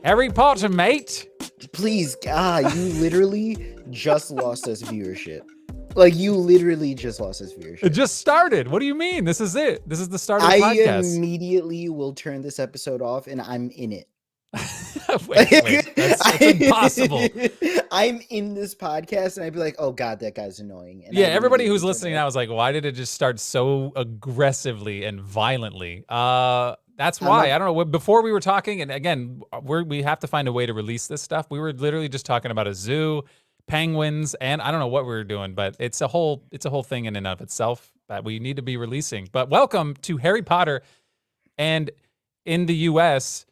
Harry Potter, mate. Please, God, you literally just lost us viewership. Like, you literally just lost us It viewership. just started. What do you mean? This is it. This is the start of the I podcast. immediately will turn this episode off, and I'm in it. wait. That's impossible. I'm in this podcast, and I'd be like, "Oh God, that guy's annoying." And Yeah, I'd everybody who's immediately turn listening it now off. is like, why did it just start so aggressively and violently? That's I'm why. not. I don't know. Before we were talking, and again, we have to find a way to release this stuff. We were literally just talking about a zoo, penguins, and I don't know what we were doing, but it's a whole thing in and of itself that we need to be releasing. But welcome to Harry Potter, and in the U.S.,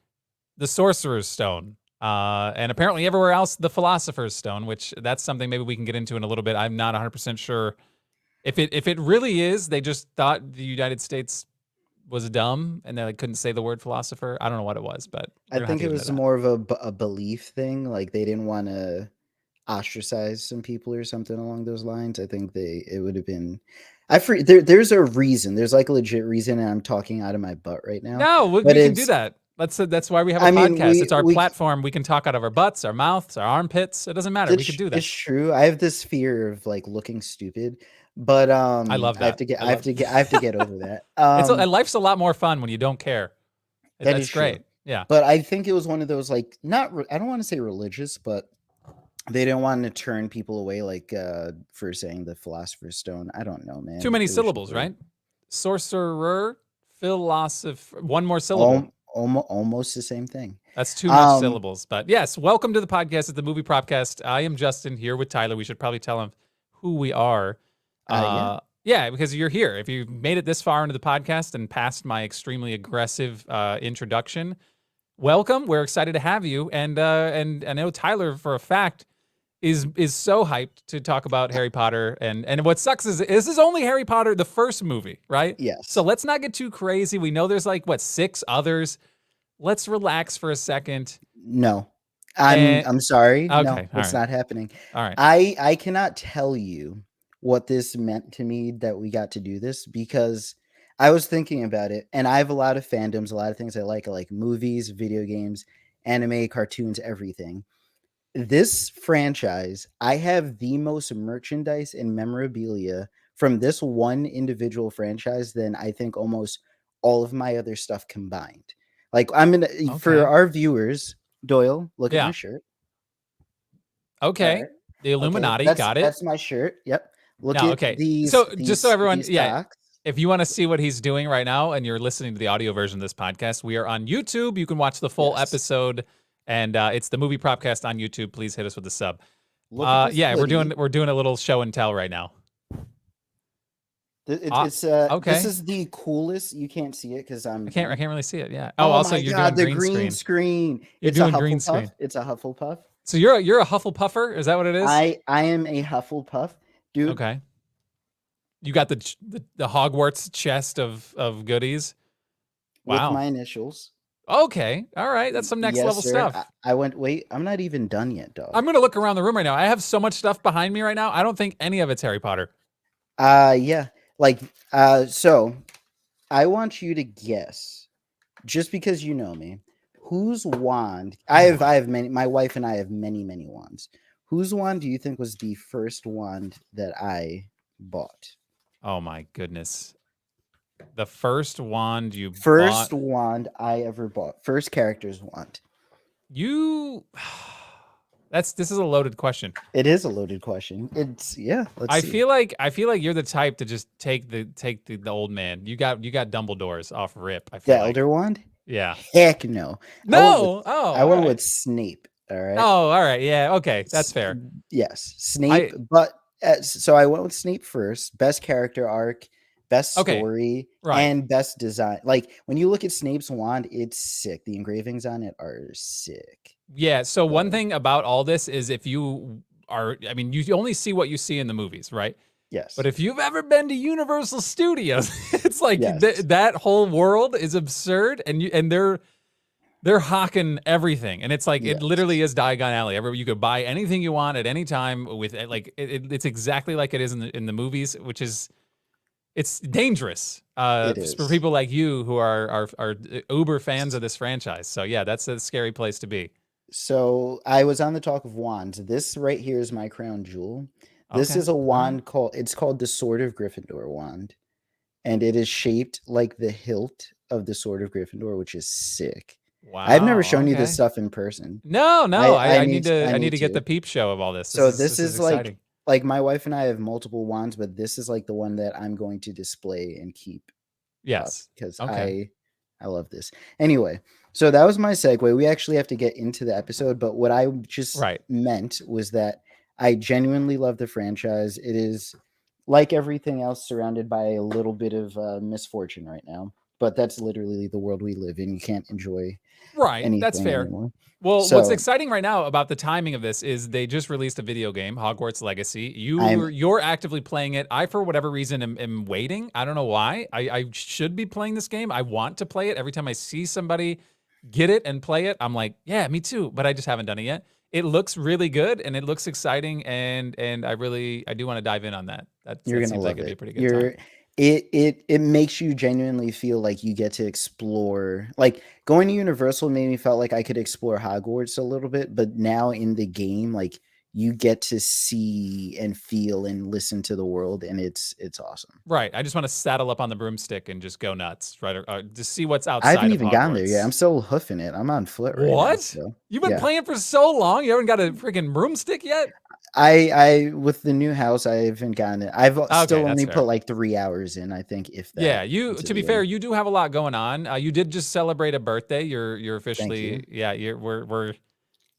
the Sorcerer's Stone. And apparently everywhere else, the Philosopher's Stone, which that's something maybe we can get into in a little bit. I'm not 100% sure if it really is. They just thought the United States was dumb and they couldn't say the word philosopher. I don't know what it was, but I we're gonna have think to it get into was that. more of a belief thing. Like they didn't want to ostracize some people or something along those lines. I think it would have been. There's a reason. There's like a legit reason, and I'm talking out of my butt right now. No, But we can do it's. that. That's why we have a I mean, podcast. It's our we platform. We can talk out of our butts, our mouths, our armpits. It doesn't matter. We could do that. It's true. I have this fear of like looking stupid, but I love I have that. to get I love I have to get over that. life's a lot more fun when you don't care. That is That's true. great. Yeah. But I think it was one of those like I don't want to say religious, but they didn't want to turn people away like for saying the philosopher's stone. I don't know, Too man. many It was just syllables, weird. right? Sorcerer, philosopher. One more syllable. Almost the same thing. That's too much Um syllables. But yes, welcome to the podcast. It's the movie Propcast. I am Justin here with Tyler. We should probably tell him who we are. yeah. Yeah, because you're here. If you made it this far into the podcast and past my extremely aggressive introduction, welcome. We're excited to have you. And I know Tyler for a fact is so hyped to talk about Harry Potter. And what sucks is this is only Harry Potter, the first movie, right? So Yes. let's not get too crazy. We know there's like what, 6 others. Let's relax for a second. No. And I'm sorry. No, okay, all it's right. not happening. All right. I cannot tell you what this meant to me that we got to do this because I was thinking about it and I have a lot of fandoms, a lot of things I like. I like movies, video games, anime, cartoons, everything. This franchise, I have the most merchandise and memorabilia from this one individual franchise than I think almost all of my other stuff combined. Like I'm gonna for Okay. our viewers, Doyle, look at my Yeah. shirt. All Okay. right. The Okay, Illuminati, got it. that's my shirt. Yep. Look Now, at okay. So just so everyone, these yeah, socks. if you want to see what he's doing right now and you're listening to the audio version of this podcast, we are on YouTube. You can watch the full Yes. episode, and it's the movie Propcast on YouTube. Please hit us with a sub. Look at this Yeah, hoodie. we're doing a little show and tell right now. It's this Okay. is the coolest. You can't see it because I'm I can't really see it. Yeah. Oh, Oh also my you're god, doing the green green screen. screen. You're It's a doing green Hufflepuff. screen. It's a Hufflepuff. So you're a Hufflepuffer? Is that what it is? I am a Hufflepuff, dude. Okay. You got the Hogwarts chest of goodies. With Wow. my initials. Okay. All right. That's some next Yes, level sir. stuff. I went. Wait, I'm not even done yet, dog. I'm gonna look around the room right now. I have so much stuff behind me right now. I don't think any of it's Harry Potter. Yeah. Like, so I want you to guess, just because you know me, whose wand? I have many. My wife and I have many wands. Whose wand do you think was the first wand that I bought? Oh my goodness. The first wand you First bought. wand I ever bought. First character's wand. You this is a loaded question. It is a loaded question. It's yeah. Let's I see. feel like you're the type to just take the old man. You got Dumbledore's off rip. I The feel like. Elder Wand? Yeah. Heck no. No. Oh, I all went right. with Snape. All right. Oh, all right. Yeah. Okay. That's S- fair. Yes, Snape. But so I went with Snape first. Best character arc, best Okay. story, Right. and best design. Like when you look at Snape's wand, it's sick. The engravings on it are sick. Yeah. So one So, thing about all this is if you are, I mean, you only see what you see in the movies, right? yes. But if you've ever been to Universal Studios, it's like Yes. that whole world is absurd, and they're hawking everything, and it's like it Yes. literally is Diagon Alley. Everywhere you could buy anything you want at any time with like it's exactly like it is in the movies, which is it's dangerous It for is. people like you who are uber fans of this franchise. So yeah, that's a scary place to be. So I was on the talk of wands. This right here is my crown jewel. This Okay. is a All right. wand called the Sword of Gryffindor wand, and it is shaped like the hilt of the Sword of Gryffindor, which is sick. I've never Wow. shown you this Okay. stuff in person. No, no. I I I need need to I I need need to get the to. peep show of all this. So This this is is exciting. like my wife and I have multiple wands, but this is like the one that I'm going to display and keep up Yes. because Okay. I love this. Anyway, so that was my segue. We actually have to get into the episode, but what I just Right. meant was that I genuinely love the franchise. It is like everything else surrounded by a little bit of misfortune right now, but that's literally the world we live in. You can't enjoy Right. That's anything fair. anymore. Well, what's So, exciting right now about the timing of this is they just released a video game, Hogwarts Legacy. I'm You're actively playing it. I, for whatever reason, am waiting. I don't know why. I should be playing this game. I want to play it. Every time I see somebody get it and play it, I'm like, yeah, me too. But I just haven't done it yet. It looks really good and it looks exciting, and I do want to dive in on that. You're That gonna seems like love it'd be a it. pretty good time. It makes you genuinely feel like you get to explore. Like going to Universal made me felt like I could explore Hogwarts a little bit, but now in the game, like you get to see and feel and listen to the world, and it's awesome. Right. I just want to saddle up on the broomstick and just go nuts, right? Just see what's I haven't outside of even gotten there yet. Hogwarts. I'm still hoofing it. I'm on foot right now. What? So You've been yeah, playing for so long, you haven't got a freaking broomstick yet? I with the new house, I haven't gotten it. I've Okay, still that's only put fair. like 3 hours in, I think, if that, Yeah, you into to the be fair, game. you do have a lot going on. You did just celebrate a birthday. You're Thank officially you. yeah, we're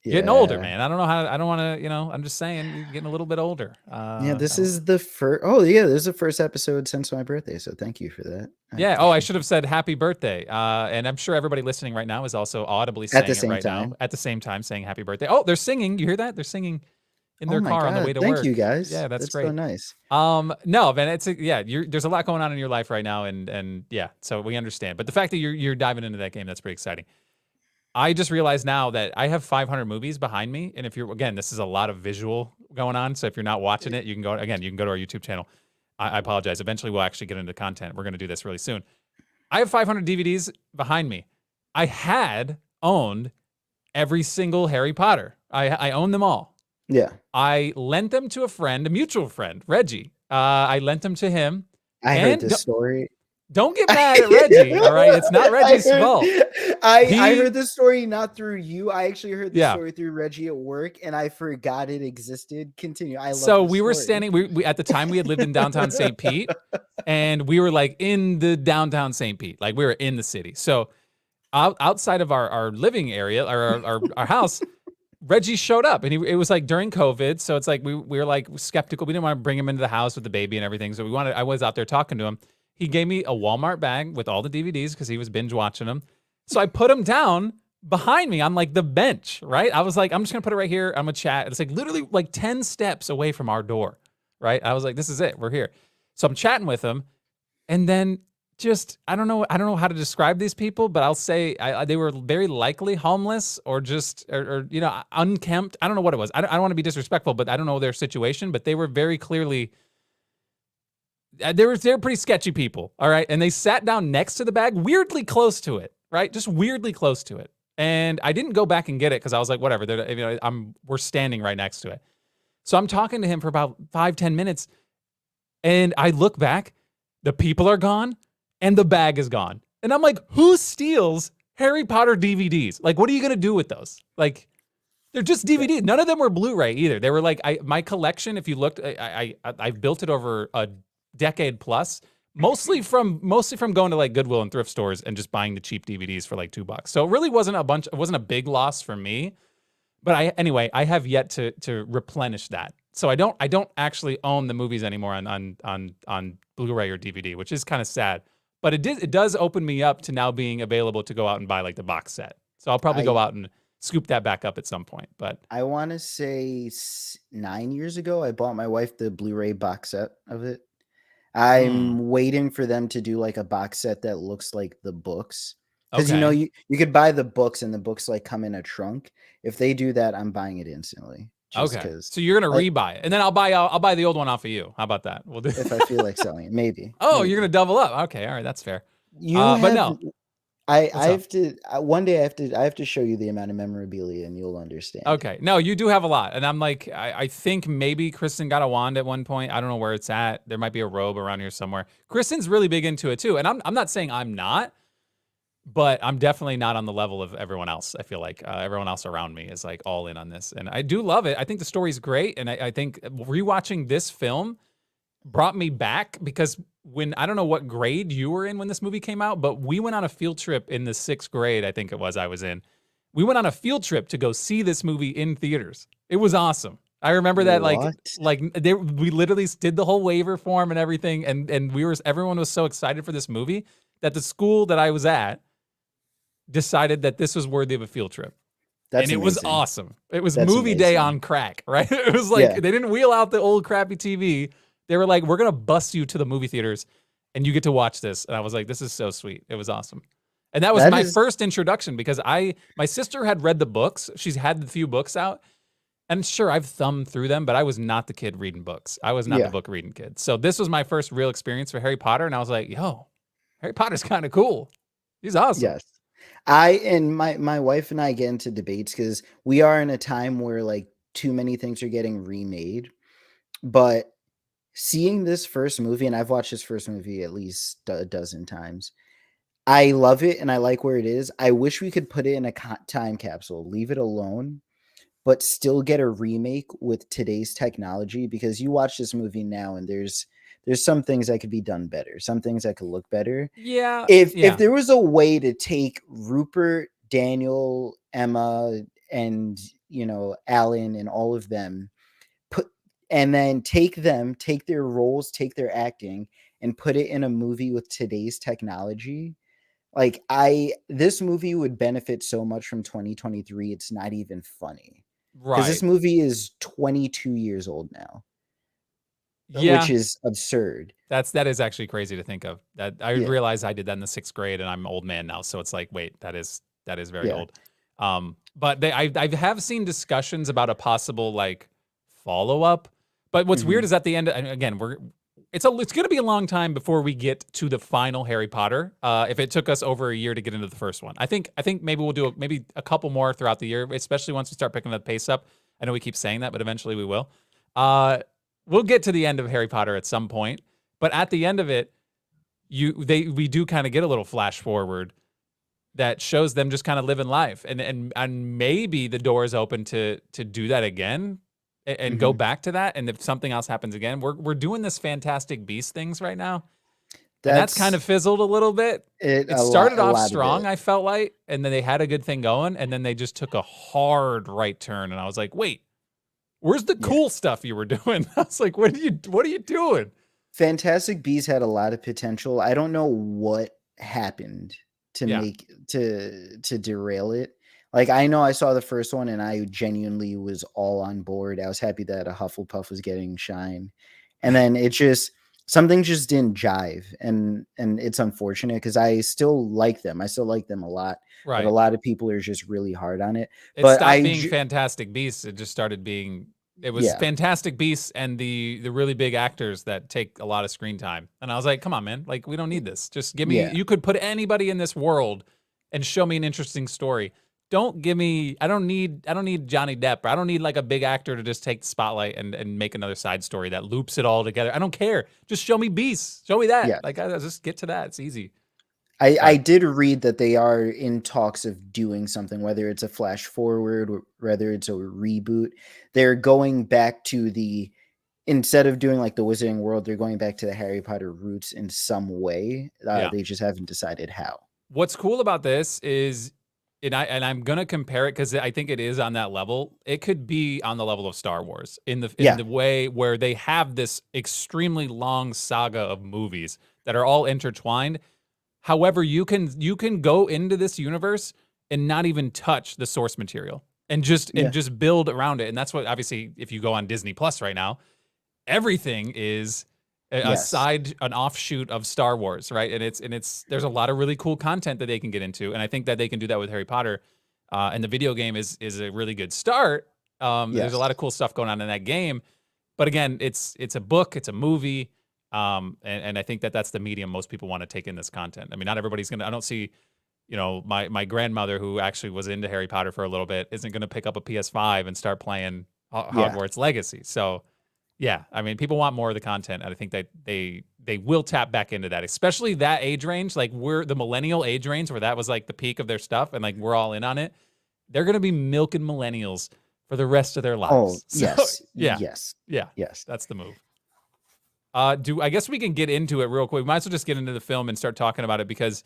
getting older, Yeah. man. I don't know how I don't want to, I'm just saying you're getting a little bit older. Yeah, I this don't is the first. Oh, yeah, this is the first episode since my birthday. So thank you for that. I Yeah. Oh, I appreciate should have said happy birthday. And I'm sure everybody listening right now is also audibly it. At the saying it same right now time. at the same time saying happy birthday. Oh, they're singing. You hear that? They're singing in Oh their my car on the way God. to Thank you work. guys. Yeah, that's That's so great. nice. No, man, yeah, there's a lot going on in your life right now, and yeah, so we understand. But the fact that you're diving into that game, that's pretty exciting. I just realized now that I have 500 movies behind me, and if you're again, this is a lot of visual going on. So if you're not watching it, you can go again. You can go to our YouTube channel. I apologize. Eventually, we'll actually get into content. We're going to do this really soon. I have 500 DVDs behind me. I had owned every single Harry Potter. I own them all. Yeah. I lent them to a friend, a mutual friend, Reggie. I lent them to him. I heard And this story. don't get mad at Reggie, all right? It's not I Reggie's heard fault. I He, heard this story not through you. I actually heard this yeah. story through Reggie at work, and I forgot it existed. Continue. I love So this we were story. standing, we at the time we had lived in downtown St. Pete, and we were like in the downtown St. Pete, like we were in the city. So outside of our living area, our house, Reggie showed up, and it was like during COVID, so it's like we were like skeptical. We didn't want to bring him into the house with the baby and everything, so I was out there talking to him. He gave me a Walmart bag with all the DVDs because he was binge watching them. So I put him down behind me on like the bench, right? I was like, I'm just gonna put it right here. I'm gonna chat. It's like literally like 10 steps away from our door, right? I was like, this is it. We're here. So I'm chatting with him, and then just I don't know how to describe these people, but I'll say they were very likely homeless or just or unkempt. I don't know what it was. I don't want to be disrespectful, but I don't know their situation. But they were very clearly they're pretty sketchy people. All right, and they sat down next to the bag, weirdly close to it, right? Just weirdly close to it. And I didn't go back and get it because I was like, whatever. We're standing right next to it. So I'm talking to him for about 5-10 minutes, and I look back, the people are gone, and the bag is gone. And I'm like, who steals Harry Potter DVDs? Like, what are you gonna do with those? Like, they're just DVDs. None of them were Blu-ray either. They were like, my collection. If you looked, I built it over a decade plus, mostly from going to like Goodwill and thrift stores and just buying the cheap DVDs for like $2. So it really wasn't it wasn't a big loss for me. But anyway, I have yet to replenish that. So I don't actually own the movies anymore on Blu-ray or DVD, which is kind of sad. But it does open me up to now being available to go out and buy like the box set. So I'll probably go I out and scoop that back up at some point. But I want to say 9 years ago, I bought my wife the Blu-ray box set of it. hmm, I'm waiting for them to do like a box set that looks like the books. Because okay, you could buy the books and the books like come in a trunk. If they do that, I'm buying it instantly. Just okay. because, So you're gonna like, rebuy it, and then I'll buy the old one off of you. How about that? We'll do. if I feel like selling it, maybe, Oh, you're gonna maybe. double up. Okay, all right, that's fair. You But have no, I What's up? have to one day I have to show you the amount of memorabilia and you'll understand. Okay. No, you do have a lot. And I'm like, I think maybe Kristen got a wand at one point. I don't know where it's at. There might be a robe around here somewhere. Kristen's really big into it too. And I'm not saying I'm not, but I'm definitely not on the level of everyone else. I feel like everyone else around me is like all in on this. And I do love it. I think the story's great. And I think rewatching this film brought me back because when I don't know what grade you were in when this movie came out, but we went on a field trip in the 6th grade, I think it was I was in. We went on a field trip to go see this movie in theaters. It was awesome. I remember that What? we literally did the whole waiver form and everything and everyone was so excited for this movie that the school that I was at decided that this was worthy of a field trip. And That's it was amazing. awesome. It was That's movie day amazing. on crack, right? It was like Yeah. they didn't wheel out the old crappy TV. They were like, "We're gonna bus you to the movie theaters, and you get to watch this." And I was like, "This is so sweet." It was awesome. And that was That my is first introduction because my sister had read the books. She's had the few books out, and sure, I've thumbed through them, but I was not the kid reading books. I was not the yeah. book reading kid. So this was my first real experience for Harry Potter, and I was like, "Yo, Harry Potter's kind of cool. He's awesome." Yes. I and my wife and I get into debates because we are in a time where like too many things are getting remade. But seeing this first movie, and I've watched this first movie at least a dozen times, I love it and I like where it is. I wish we could put it in a time capsule, leave it alone, but still get a remake with today's technology because you watch this movie now and there's some things that could be done better, some things that could look better. Yeah, If yeah, there was a way to take Rupert, Daniel, Emma, and Alan and all of them, put and then take their roles, take their acting, and put it in a movie with today's technology. Like this movie would benefit so much from 2023. It's not even funny because this right. movie is 22 years old now, which Yeah, is absurd. that is actually crazy to think of. That I Yeah, realized I did that in the 6th grade, and I'm an old man now, so it's like, wait, that is very yeah. old. But I have seen discussions about a possible like follow up. But what's weird Hmm. is at the end, and again, it's going to be a long time before we get to the final Harry Potter. If it took us over a year to get into the first one, I think maybe we'll do maybe a couple more throughout the year, especially once we start picking the pace up. I know we keep saying that, but eventually we will. Uh, we'll get to the end of Harry Potter at some point, but at the end of it, we do kind of get a little flash forward that shows them just kind of living life, and maybe the door is open to do that again and go Hmm. back to that. And if something else happens again, we're doing this Fantastic Beast things right now, and that's kind That's of fizzled a little bit. it. It A started off lot of strong, it. I felt like, and then they had a good thing going, and then they just took a hard right turn, and I was like, wait, where's the Yeah. cool stuff you were doing? I was like, what are you doing? Fantastic Beasts had a lot of potential. I don't know what happened to Yeah, derail it. Like I know I saw the first one and I genuinely was all on board. I was happy that a Hufflepuff was getting shine. And then it just something just didn't jive and it's unfortunate because I still like them. I still like them a lot, but a right. lot of people are just really hard on it. It But stopped being Fantastic Beasts. It just started being it was yeah, Fantastic Beasts and the really big actors that take a lot of screen time. And I was like, come on, man. Like, we don't need this. Just give me yeah, you could put anybody in this world and show me an interesting story. Don't give me I don't need Johnny Depp. Or I don't need like a big actor to just take the spotlight and make another side story that loops it all together. I don't care. Just show me beasts. Show me that. yeah. Like I just get to that. It's easy. I But did read that they are in talks of doing something, whether it's a flash forward or whether it's a reboot. They're going back to the instead of doing like the Wizarding World, they're going back to the Harry Potter roots in some way. yeah. They just haven't decided how. What's cool about this is, and I'm gonna compare it because I think it is on that level. It could be on the level of Star Wars in the Yeah, way where they have this extremely long saga of movies that are all intertwined. However, you can go into this universe and not even touch the source material and just yeah, build around it. And that's what obviously if you go on Disney Plus right now, everything is a yes, side, an offshoot of Star Wars, right? And it's there's a lot of really cool content that they can get into, and I think that they can do that with Harry Potter. And the video game is a really good start. There's a lot yes. of cool stuff going on in that game, but again, it's a book, it's a movie, and I think that that's the medium most people want to take in this content. I mean, not everybody's gonna. I don't see my grandmother, who actually was into Harry Potter for a little bit, isn't going to pick up a PS5 and start playing Yeah. Hogwarts Legacy. So, yeah, I mean, people want more of the content, and I think that they will tap back into that, especially that age range. Like, we're the millennial age range where that was like the peak of their stuff, and like we're all in on it. They're going to be milking millennials for the rest of their Oh, lives. So, yes. yeah, Yes. yeah, Yes. that's the move. I guess we can get into it real quick. We might as well just get into the film and start talking about it, because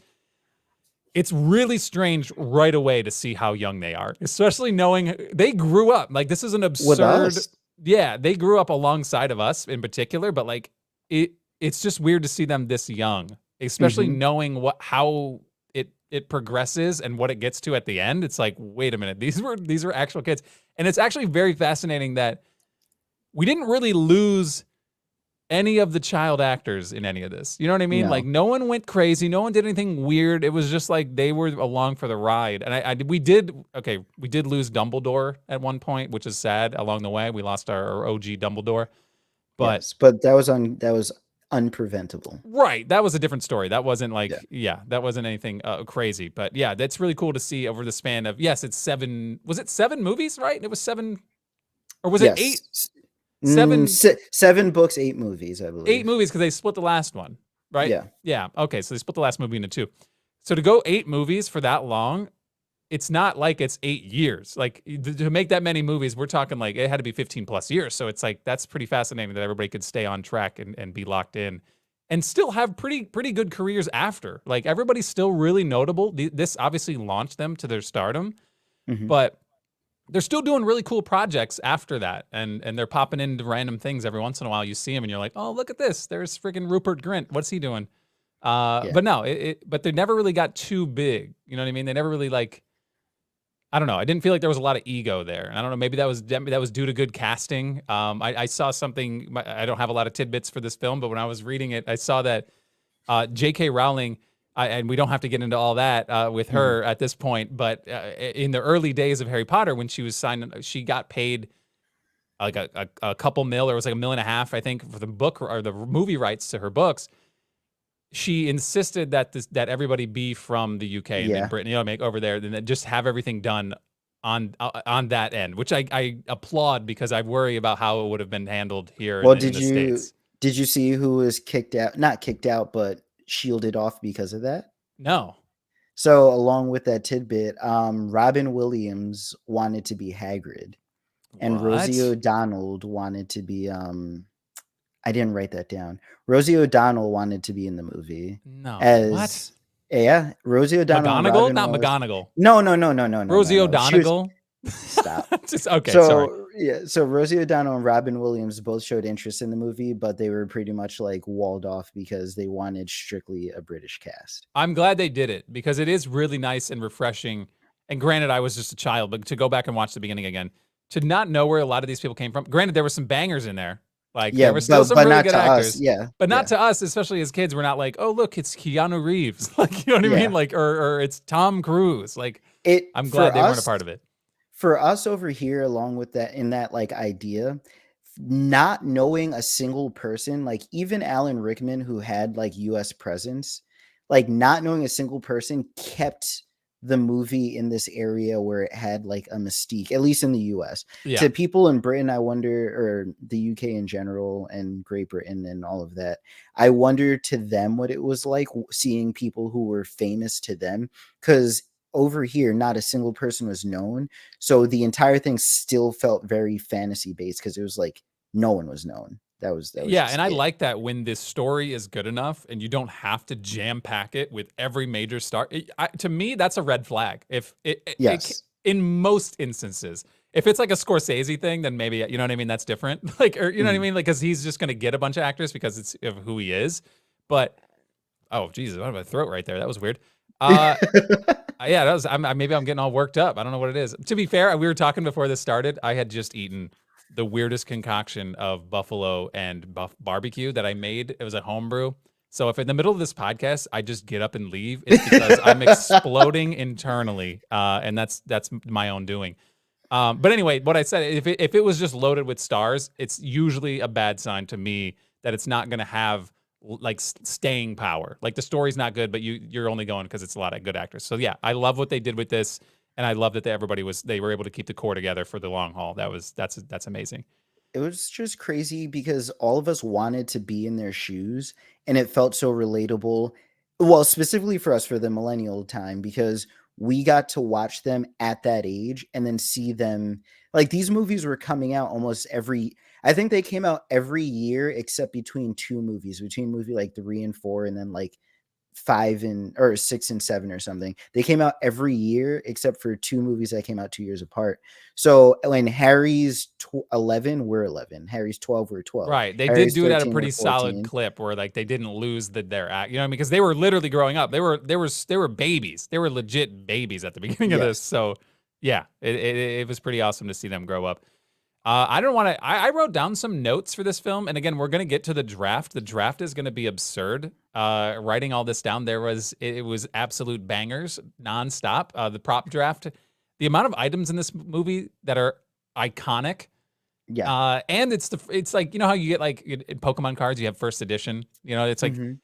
it's really strange right away to see how young they are, especially knowing they grew up. Like, this is an With absurd. us. Yeah, they grew up alongside of us in particular, but like it's just weird to see them this young, especially Mhm. knowing how it progresses and what it gets to at the end. It's like, wait a minute, these were actual kids. And it's actually very fascinating that we didn't really lose any of the child actors in any of this. You know what I mean? Like, No. no one went crazy. No one did anything weird. It was just like they were along for the ride. And we did lose Dumbledore at one point, which is sad. Along the way, we lost our OG Dumbledore. But Yes, but that was unpreventable. right, that was a different story. That wasn't Yeah. like, yeah, that wasn't anything crazy. But yeah, that's really cool to see over the span of, yes, it's seven. Was it 7 movies? Right? It was 7, or was it Yes. 8? 7 7 books, 8 movies, I 8 believe. movies, because they split the last one, right? Yeah. Yeah. Okay. So they split the last movie into 2. So to go 8 movies for that long, it's not like it's 8 years. Like, to make that many movies, we're talking like it had to be 15 plus years. So it's like, that's pretty fascinating that everybody could stay on track and be locked in and still have pretty good careers after. Like, everybody's still really notable. This obviously launched them to their stardom, Mhm. but they're still doing really cool projects after that, and they're popping into random things every once in a while. You see them and you're like, oh, look at this, there's freaking Rupert Grint, what's he doing? Yeah. But no, but they never really got too big. You know what I mean? They never really, like, I don't know, I didn't feel like there was a lot of ego there, and I don't know, maybe that was due to good casting. I saw something, I don't have a lot of tidbits for this film, but when I was reading it, I saw that J.K. Rowling, and we don't have to get into all that with Mhm. her at this point, but in the early days of Harry Potter, when she was signed, she got paid like a couple mil, or it was like $1.5 million, I think, for the book or the movie rights to her books. She insisted that that everybody be from the UK and in Yeah. Britain, make over there, and then just have everything done on that end, which I applaud, because I worry about how it would have been handled here Well, in the States. did you see who was kicked out, not kicked out, but shielded off because of that? No. So, along with that tidbit, Robin Williams wanted to be Hagrid, and Rosie What? O'Donnell wanted to be, I didn't write that down. Rosie O'Donnell wanted to be in the movie No. What? as, yeah, Rosie O'Donnell and McGonagall? Robin Not Williams. McGonagall. No, no, no, no, no, no, no, Rosie no. She was O'Donegal? stop. Just okay, sorry. So yeah, so Rosie O'Donnell and Robin Williams both showed interest in the movie, but they were pretty much like walled off because they wanted strictly a British cast. I'm glad they did it, because it is really nice and refreshing. And granted, I was just a child, but to go back and watch the beginning again, to not know where a lot of these people came from. Granted, there were some bangers in there. Like, Yeah, there were still some but really not good to us. actors, Yeah, but not yeah, to us, especially as kids. We're not like, oh, look, it's Keanu Reeves. Like, you know what I mean? yeah. Like, or it's Tom Cruise. Like, It I'm glad they weren't a part of it. for us over here, along with that, in that like idea, not knowing a single person, like even Alan Rickman, who had like US presence, like not knowing a single person kept the movie in this area where it had like a mystique, at least in the US. Yeah. To people in Britain, I wonder, or the UK in general, and Great Britain and all of that, I wonder to them what it was like seeing people who were famous to them. Because over here, not a single person was known. So the entire thing still felt very fantasy based because it was like no one was known. That was Yeah, just and I it. like that when this story is good enough and you don't have to jam pack it with every major star. To me, that's a red flag. If Yes. in most instances, if it's like a Scorsese thing, then maybe, you know what I mean, that's different. Like, or you know what I Mhm. mean, like, because he's just going to get a bunch of actors because it's of who he is. But oh Jesus, I have a throat right there. That was weird. Uh, yeah, that was. Maybe I'm getting all worked up. I don't know what it is. To be fair, we were talking before this started. I had just eaten the weirdest concoction of buffalo and barbecue that I made. It was a homebrew. So if in the middle of this podcast I just get up and leave, it's because I'm exploding internally, and that's my own doing. But anyway, what I said, if it was just loaded with stars, it's usually a bad sign to me that it's not going to have like staying power. Like the story's not good, but you're only going because it's a lot of good actors. So yeah, I love what they did with this, and I love that they were able to keep the core together for the long haul. That's amazing. It was just crazy because all of us wanted to be in their shoes and it felt so relatable. Well, specifically for us for the millennial time because we got to watch them at that age and then see them like these movies were coming out almost every I think they came out every year except between two movies, between movie like 3 and 4 and then like 5 and or 6 and 7 or something. They came out every year except for two movies that came out 2 years apart. So when Harry's 11, we're 11. Harry's 12, we're 12. Right. They did Harry's do it at a 13, we're pretty solid 14. clip where like they didn't lose their act. You know what I mean? Because they were literally growing up. They were babies. They were legit babies at the beginning of this. Yes. So yeah, it was pretty awesome to see them grow up. I don't want to. I wrote down some notes for this film, and again, we're gonna get to the draft. The draft is gonna be absurd. Writing all this down, it was absolute bangers nonstop. The prop draft, the amount of items in this movie that are iconic. Yeah. And it's like, you know how you get like in Pokemon cards, you have first edition. You know, it's like Mhm.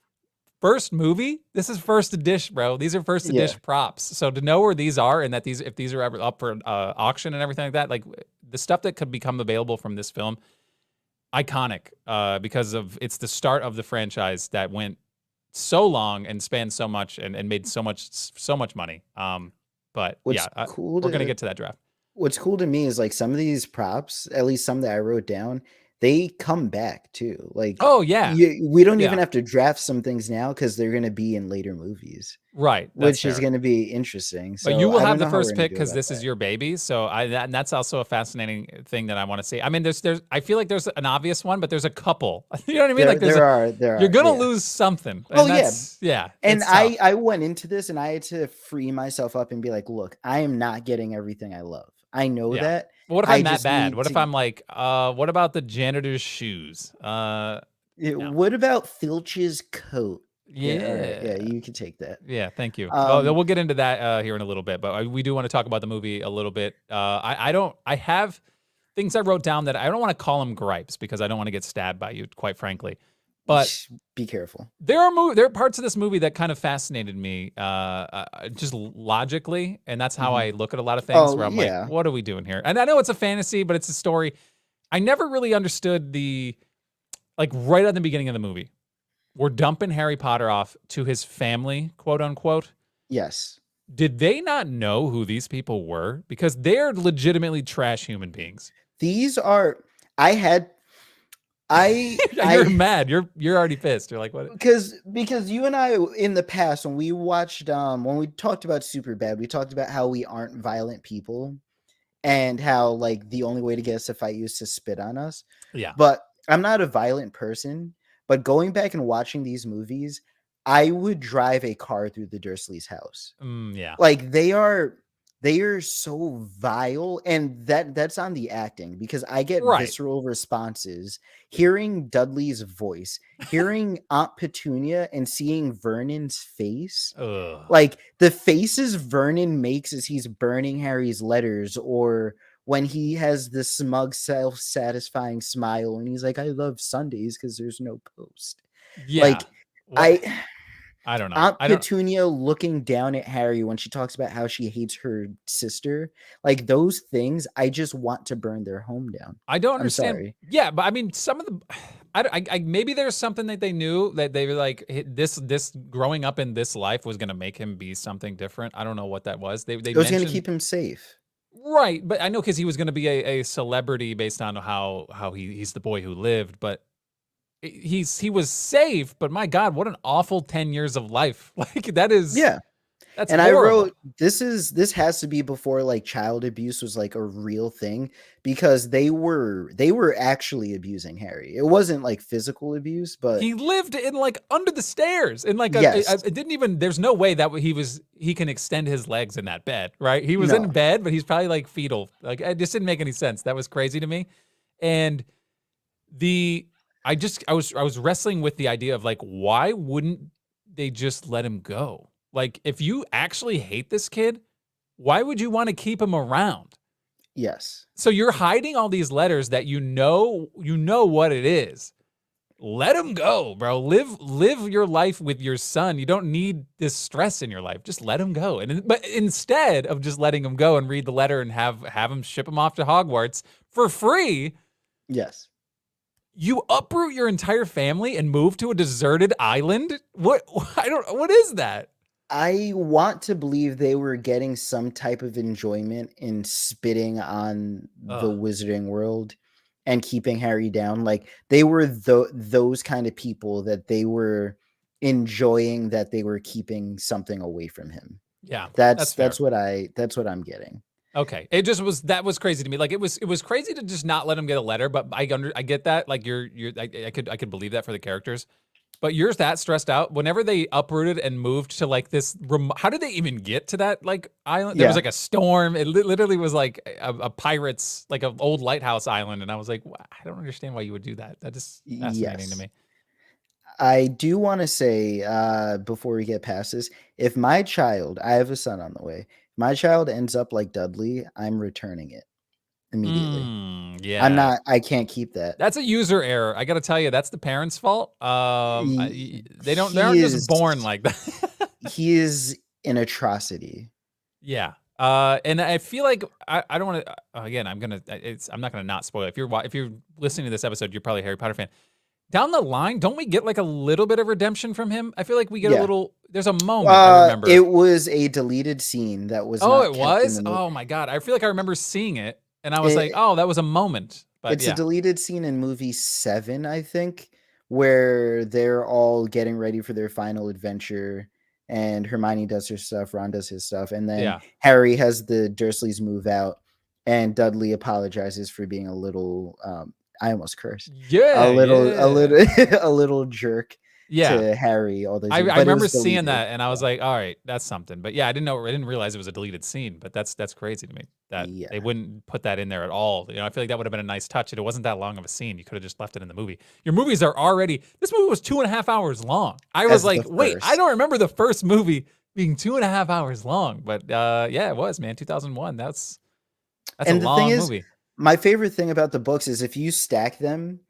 first movie. This is first edition, bro. These are first Yeah. edition props. So to know where these are and that if these are ever up for auction and everything like that, like the stuff that could become available from this film, iconic. Because of it's the start of the franchise that went so long and spanned so much and made so much money. But What's yeah, cool we're gonna to get to that draft. What's cool to me is like some of these props, at least some that I wrote down, they come back too. Like Oh yeah, we don't even yeah. have to draft some things now because they're going to be in later movies, Right. That's which is fair. going to be interesting. But you So will I have don't the know how we're first going to pick go because about this is that. your baby. So and that's also a fascinating thing that I want to see. I mean, there's I feel like there's an obvious one, but there's a couple. You know what I mean? Like There you're are, gonna yeah. lose something, Oh and yeah, that's yeah, and it's tough. I went into this and I had to free myself up and be like, look, I am not getting everything I love. I know Yeah. that. But what if I I'm that just bad? need What if to. I'm like, what about the janitor's shoes? No. What about Filch's coat? Yeah, all right, yeah, Yeah. you can take that. Yeah, thank you. Well, Um, we'll get into that here in a little bit, but we do want to talk about the movie a little bit. I have things I wrote down that I don't want to call them gripes because I don't want to get stabbed by you, quite frankly. But be careful. there are parts of this movie that kind of fascinated me, just logically, and that's how Mhm. I look at a lot of things. Oh, Where I'm like, yeah. what are we doing here? And I know it's a fantasy, but it's a story. I never really understood like right at the beginning of the movie. We're dumping Harry Potter off to his family, quote unquote. Yes. Did they not know who these people were? Because they're legitimately trash human beings. These are I had You're I mad. You're already pissed. You're like, what? because you and I in the past when we watched when we talked about Superbad, we talked about how we aren't violent people and how like the only way to get us to fight you is to spit on us. Yeah. But I'm not a violent person, but going back and watching these movies, I would drive a car through the Dursleys' house. Yeah. Like they are so vile and that's on the acting because I get Right. visceral responses hearing Dudley's voice, hearing Aunt Petunia and seeing Vernon's face. Ugh. Like the faces Vernon makes as he's burning Harry's letters or when he has the smug self-satisfying smile and he's like I love Sundays cuz there's no post. Yeah. Like What? I I don't know. Aunt I don't. Petunia looking down at Harry when she talks about how she hates her sister, like those things, I just want to burn their home down. I don't I'm understand. sorry. Yeah, but I mean, some of the, maybe there's something that they knew that they were like this growing up in this life was gonna make him be something different. I don't know what that was. They It was going to mentioned keep him safe. right, but I know because he was gonna be a celebrity based on how he's the boy who lived, but he was safe. But my God, what an awful 10 years of life! Like Yeah. that's And I horrible. wrote this has to be before like child abuse was like a real thing because they were actually abusing Harry. It wasn't like physical abuse, but He lived in like under the stairs in like yes. it didn't even there's no way that he can extend his legs in that bed, right? He was in No. bed, but he's probably like fetal. Like it just didn't make any sense. That was crazy to me. And the I was wrestling with the idea of like why wouldn't they just let him go? Like if you actually hate this kid, why would you want to keep him around? Yes. So you're hiding all these letters that you know what it is. let him go, bro. Live your life with your son. You don't need this stress in your life. Just let him go. But instead of just letting him go and read the letter and have him ship him off to Hogwarts for free, Yes. you uproot your entire family and move to a deserted island? What I don't what is that? I want to believe they were getting some type of enjoyment in spitting on the Ugh. wizarding world and keeping Harry down. Like they were those kind of people that they were enjoying that they were keeping something away from him. Yeah, That's that's fair. that's what I'm getting. Okay. It just was that was crazy to me. Like it was crazy to just not let him get a letter, but I get that. Like I could believe that for the characters. But you're that stressed out. Whenever they uprooted and moved to like this, how did they even get to that like island? There was Yeah. like a storm. It literally was like a pirate's like an old lighthouse island, and I was like, I don't understand why you would do that. That is fascinating to Yes. me. I do want to say before we get past this, if my child, I have a son on the way, if my child ends up like Dudley, I'm returning it immediately. Yeah, I can't keep that. that's a user error. I got to tell you, that's the parents' fault. They He aren't just born is like that. he is an atrocity. Yeah. And I feel like I don't want to. Again, I'm not gonna not spoil it. If you're listening to this episode, you're probably a Harry Potter fan. Down the line, don't we get like a little bit of redemption from him? I feel like we get a Yeah. little. There's a moment I It remember. was a deleted scene that was Oh, not it kept in was. the movie. Oh my god, I feel like I remember seeing it, and I was like, oh, that was a moment. But It's a yeah, deleted scene in movie 7, I think, where they're all getting ready for their final adventure and Hermione does her stuff, Ron does his stuff, and then yeah, Harry has the Dursleys move out and Dudley apologizes for being a little I almost cursed. yeah, A yeah, little a little jerk yeah. to Harry all those I, years, I but it remember was seeing deleted. that and I was So, like, all right, that's something. But yeah, I didn't realize it was a deleted scene, but that's crazy to me that yeah. they wouldn't put that in there at all. I feel like that would have been a nice touch. It wasn't that long of a scene. You could have just left it in the movie. Your movies are already, this movie was 2.5 hours long. I was As the like, wait, I first. don't remember the first movie being 2.5 hours long, but yeah, it was, man. 2001. That's a And the thing long is, movie. my favorite thing about the books is if you stack them,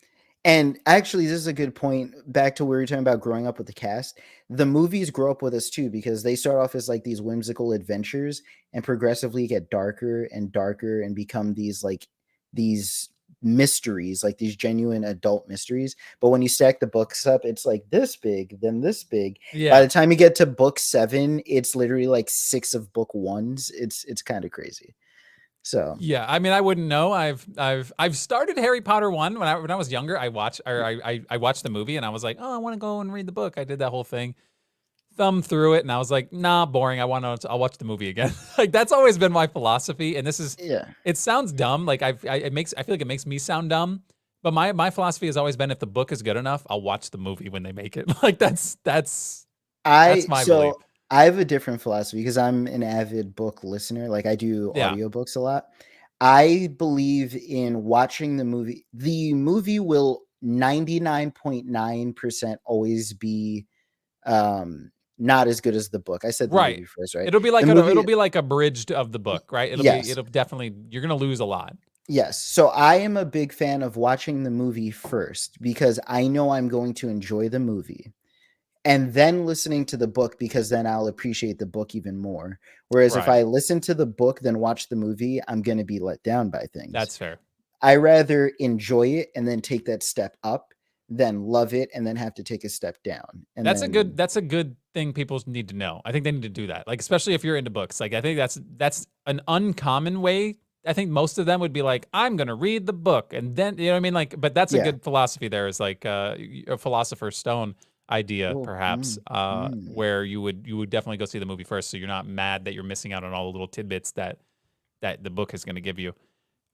and actually, this is a good point back to where you're talking about growing up with the cast. The movies grow up with us too because they start off as like these whimsical adventures and progressively get darker and darker and become these mysteries, like these genuine adult mysteries. But when you stack the books up, it's like this big, then this big. By Yeah. the time you get to book 7, it's literally like 6 of book ones. It's kind of crazy. So Yeah, I mean, I wouldn't know. I've started Harry Potter 1 when I was younger. I watched the movie and I was like, oh, I want to go and read the book. I did that whole thing, thumb through it, and I was like, nah, boring. I'll watch the movie again. Like that's always been my philosophy, and yeah. it sounds dumb. Like I feel like it makes me sound dumb, but my philosophy has always been if the book is good enough, I'll watch the movie when they make it. Like that's my belief. I have a different philosophy because I'm an avid book listener. Like I do Yeah, audiobooks a lot. I believe in watching the movie. The movie will 99.9% always be not as good as the book. I said the right. movie first, right? It'll be The like movie, it'll be like abridged of the book, right? yes. It'll definitely you're gonna lose a lot. Yes. So I am a big fan of watching the movie first because I know I'm going to enjoy the movie and then listening to the book because then I'll appreciate the book even more. Whereas if Right. I listen to the book then watch the movie, I'm going to be let down by things. That's fair. I rather enjoy it and then take that step up than love it and then have to take a step down. And then That's a good thing people need to know. I think they need to do that. Like especially if you're into books. Like I think that's an uncommon way. I think most of them would be like, I'm gonna read the book and then you know what I mean? Like, but that's a yeah. good philosophy there is like a philosopher's stone idea, Oh, perhaps, where you would definitely go see the movie first so you're not mad that you're missing out on all the little tidbits that the book is gonna give you.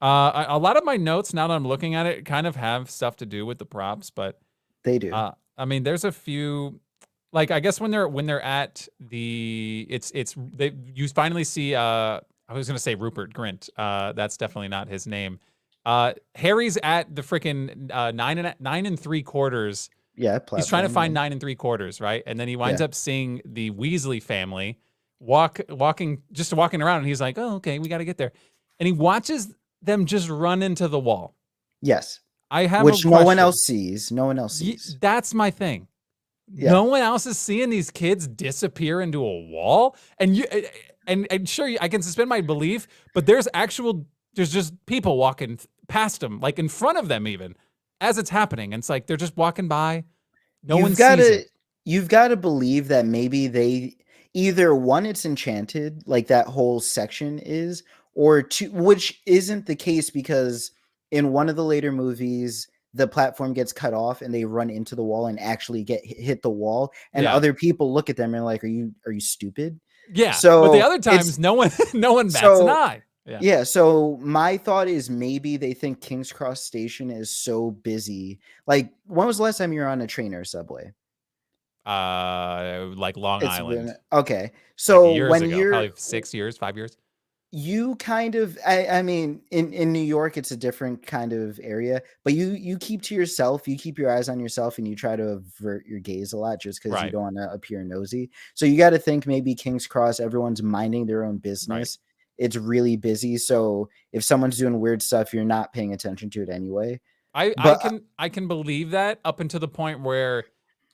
A lot of my notes now that I'm looking at it kind of have stuff to do with the props, but they do. I mean, there's a few, like I guess when they're at the, they you finally see. I was gonna say Rupert Grint. That's definitely not his name. Harry's at the freaking 9 3/4. Yeah, He's trying to platform, yeah. find 9 3/4, right? And then he winds Yeah. up seeing the Weasley family walking around, and he's like, "Oh, okay, we got to get there." And he watches them just run into the wall. Yes. I have a which no one question. else sees. No one else sees. That's my thing. Yeah. No one else is seeing these kids disappear into a wall, and and sure, I can suspend my belief, but there's just people walking past them, like in front of them, even as it's happening. And it's like they're just walking by. No one You've sees gotta it. you've gotta believe that maybe they either one, it's enchanted, like that whole section is, or two, which isn't the case because in one of the later movies, the platform gets cut off and they run into the wall and actually get hit the wall, and Yeah, other people look at them and are like, are you stupid? yeah. But the So other it's times, no one bats an so eye. Yeah. yeah, so my thought is maybe they think King's Cross Station is so busy. Like, when was the last time you were on a train or a subway? Like Long It's been Island, okay. like So years when ago, you're probably 6 years, 5 years. you kind of I mean in New York it's a different kind of area, but you keep to yourself, you keep your eyes on yourself and you try to avert your gaze a lot just because you Right, don't want to appear nosy. So you got to think maybe King's Cross, everyone's minding their own right. business. It's really busy. So if someone's doing weird stuff, you're not paying attention to it anyway. I But can I can believe that up until the point where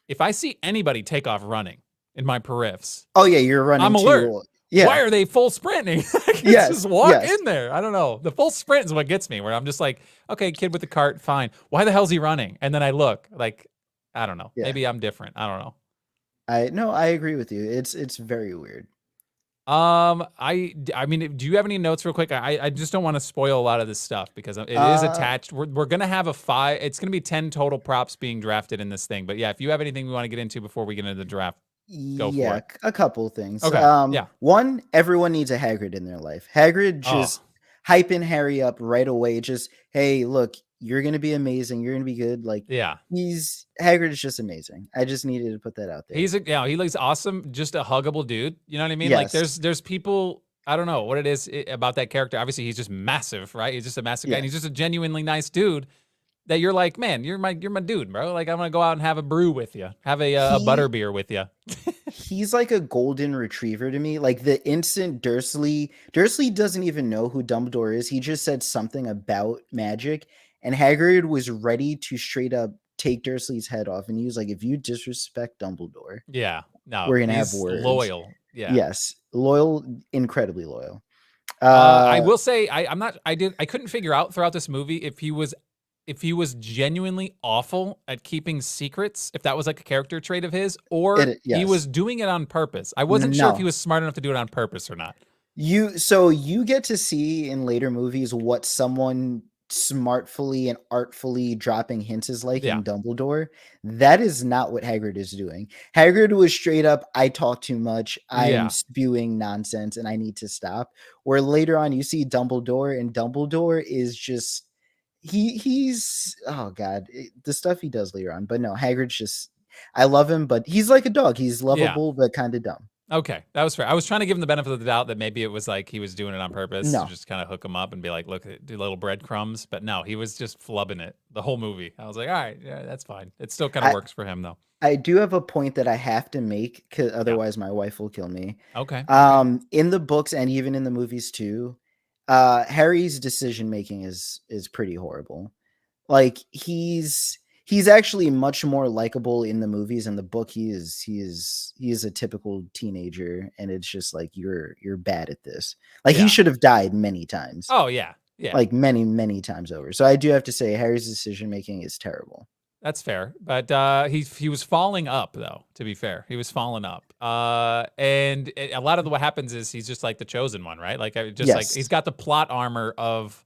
if I see anybody take off running in my periffs, oh yeah, you're running I'm alert. too. Why Yeah. are they full sprinting? I can just Yes. walk Yes. in there. I don't know. The full sprint is what gets me, where I'm just like, okay, kid with the cart, fine. Why the hell's he running? And then I look, like, I don't know. Yeah. Maybe I'm different. I don't know. I no, I agree with you. It's very weird. I mean, do you have any notes real quick? I just don't want to spoil a lot of this stuff because it is Uh attached. We're gonna have a five. It's gonna be 10 total props being drafted in this thing. But yeah, if you have anything we want to get into before we get into the draft, go for Yeah, it. a couple things. Okay. Yeah. One, everyone needs a Hagrid in their life. Hagrid Oh, just hyping Harry up right away. Just, hey, look, you're gonna be amazing. You're gonna be good. Like yeah. he's Hagrid is just amazing. I just needed to put that out there. He looks awesome. Just a huggable dude. You know what I mean? Like Yes. there's people. I don't know what it is about that character. Obviously, he's just massive, right? He's just a massive guy, and Yeah. he's just a genuinely nice dude. That you're like, man, you're my dude, bro. Like I'm gonna go out and have a brew with you, have a butter He beer with you. he's like a golden retriever to me. Like the instant Dursley doesn't even know who Dumbledore is. He just said something about magic, and Hagrid was ready to straight up take Dursley's head off. And he was like, "If you disrespect Dumbledore, Yeah. No, we're gonna have he's words." loyal. Yeah. Yes, loyal, incredibly loyal. I Uh, will say I'm not I couldn't figure out throughout this movie if he was genuinely awful at keeping secrets, if that was like a character trait of his, or he was yes, doing it on purpose. I wasn't sure if he no. was smart enough to do it on purpose or not. You get to see in later movies what someone smartfully and artfully dropping hints is like Yeah. in Dumbledore. That is not what Hagrid is doing. Hagrid was straight up, I talk too much, I'm Yeah. spewing nonsense, and I need to stop. Where later on you see Dumbledore, and Dumbledore is just he's oh god, the stuff he does later on. But no, Hagrid's just I love him, but he's like a dog. He's Yeah. lovable but kind of dumb. Okay, that was fair. I was trying to give him the benefit of the doubt that maybe it was like he was doing it on purpose to No. just kind of hook him up and be like, look, do little breadcrumbs. But no, he was just flubbing it the whole movie. I was like, all right, yeah, that's fine. It still kind of I works for him though. I do have a point that I have to make, 'cause Yeah. otherwise my wife will kill me. Okay. Okay. In the books and even in the movies too, Harry's decision making is pretty horrible. Like he's actually much more likable in the movies. In the book, he is a typical teenager, and it's just like you're bad at this. Like he Yeah. should have died many times, Oh yeah. Yeah. like many times over. So I do have to say Harry's decision making is terrible. That's fair. But he was falling up though, to be fair. He was falling up. A lot of what happens is he's just like the chosen one, right? Like just like he's Yes. got the plot armor of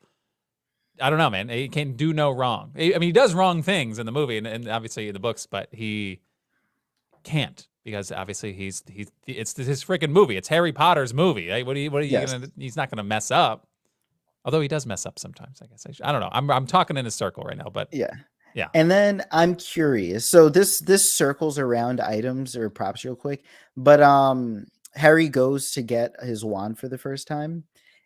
I don't know, man. He can do no wrong. I mean, he does wrong things in the movie and obviously in the books, but he can't because obviously he's it's his freaking movie. It's Harry Potter's movie. Right? What are you Yes. gonna? He's not gonna mess up. Although he does mess up sometimes. I guess I don't know. I'm talking in a circle right now, but Yeah. yeah, And then I'm curious. So this circles around items or props real quick, but Harry goes to get his wand for the first time,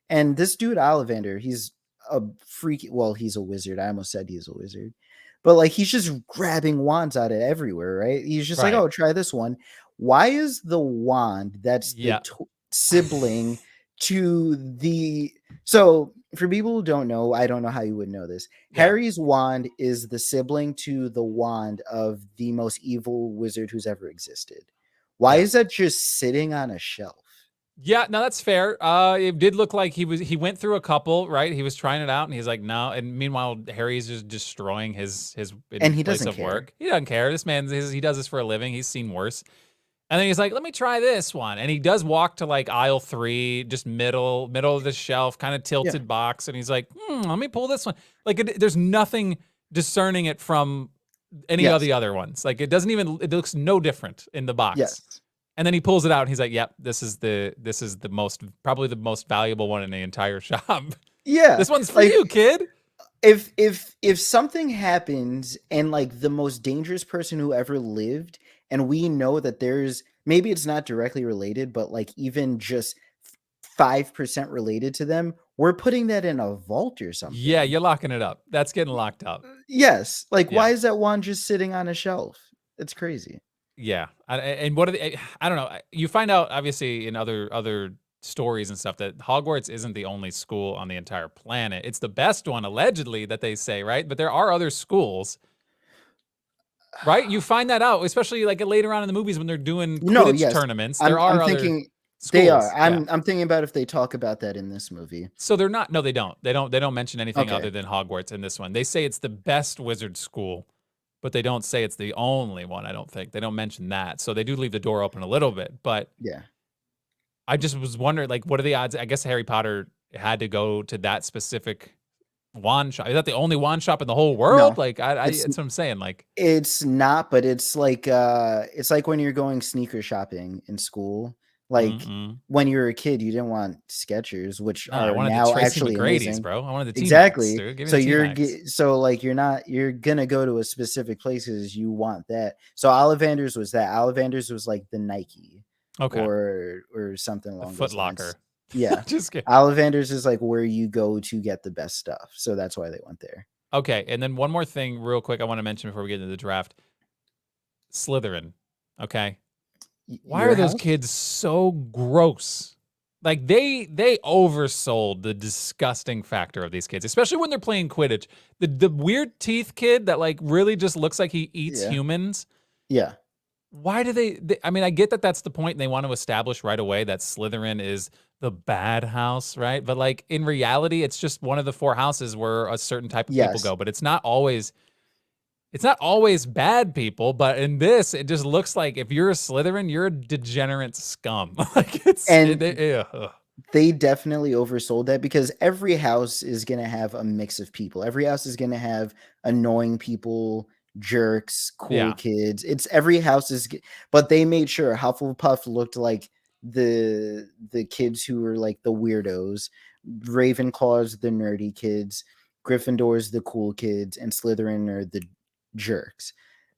and this dude Ollivander, he's a freak. Well, he's a wizard. I almost said he's a wizard, but like he's just grabbing wands out of everywhere, right? He's just like, right, oh, try this one. Why is the wand that's the yeah, sibling to the So, for people who don't know, I don't know how you would know this. Yeah, Harry's wand is the sibling to the wand of the most evil wizard who's ever existed. Why yeah. is that just sitting on a shelf? Yeah, no, that's fair. It did look like he went through a couple, right? He was trying it out, and he's like, no. And meanwhile, Harry's just destroying his And he place doesn't of care. work. He doesn't care. This man, he does this for a living. He's seen worse. And then he's like, let me try this one. And he does walk to like aisle 3, just middle of the shelf, kind of Yeah. tilted box. And he's like, let me pull this one. Like there's nothing discerning it from any of Yes. the other ones. Like it looks no different in the box. Yes. And then he pulls it out and he's like, yep, this is the most, probably the most valuable one in the entire shop. Yeah. This one's for Like, you, kid. if something happens and like the most dangerous person who ever lived, and we know that there's, maybe it's not directly related, but like even just 5% related to them, we're putting that in a vault or Yeah, something. you're locking it up. That's getting locked up. Yes. Like, Yeah. why is that wand just sitting on a shelf? It's crazy. Yeah, and what are they? I don't know. You find out obviously in other stories and stuff that Hogwarts isn't the only school on the entire planet. It's the best one allegedly that they say, right? But there are other schools, right? You find that out, especially like later on in the movies when they're doing No, Quidditch yes. tournaments. There I'm are other thinking they are. schools. Yeah. I'm thinking about if they talk about that in this movie. So they're not. No, they don't. They don't mention anything Okay. other than Hogwarts in this one. They say it's the best wizard school, but they don't say it's the only one. I don't think they don't mention that. So they do leave the door open a little bit, but Yeah. I just was wondering, like, what are the odds? I guess Harry Potter had to go to that specific wand shop. Is that the only wand shop in the whole world? No. Like, It's that's what I'm saying. Like, It's not, but it's like when you're going sneaker shopping in school. Like mm-mm. when you were a kid, you didn't want Skechers, which No, I are wanted the now Tracy actually McGrady's, amazing. bro. I wanted the T Max, Exactly. dude. Give me So the T Max. you're gonna go to a specific place because you want that. So Ollivanders was that. Ollivanders was like the Nike Okay, or something the along Foot those lines. Locker. Yeah. Just kidding. Ollivanders is like where you go to get the best stuff. So that's why they went there. Okay, and then one more thing, real quick, I want to mention before we get into the draft. Slytherin. Okay, why Your are those house? kids so gross? Like they oversold the disgusting factor of these kids, especially when they're playing Quidditch. The weird teeth kid that like really just looks like he eats Yeah. humans. Yeah. Why do I mean, I get that that's the point, and they want to establish right away that Slytherin is the bad house, right? But like in reality, it's just one of the 4 houses where a certain type of people Yes. go. But it's not always bad people, but in this, it just looks like if you're a Slytherin, you're a degenerate scum. Like And ugh. they definitely oversold that because every house is going to have a mix of people. Every house is going to have annoying people, jerks, cool Yeah, kids. It's every house but they made sure Hufflepuff looked like the kids who were like the weirdos, Ravenclaw's the nerdy kids, Gryffindor's the cool kids, and Slytherin are the jerks.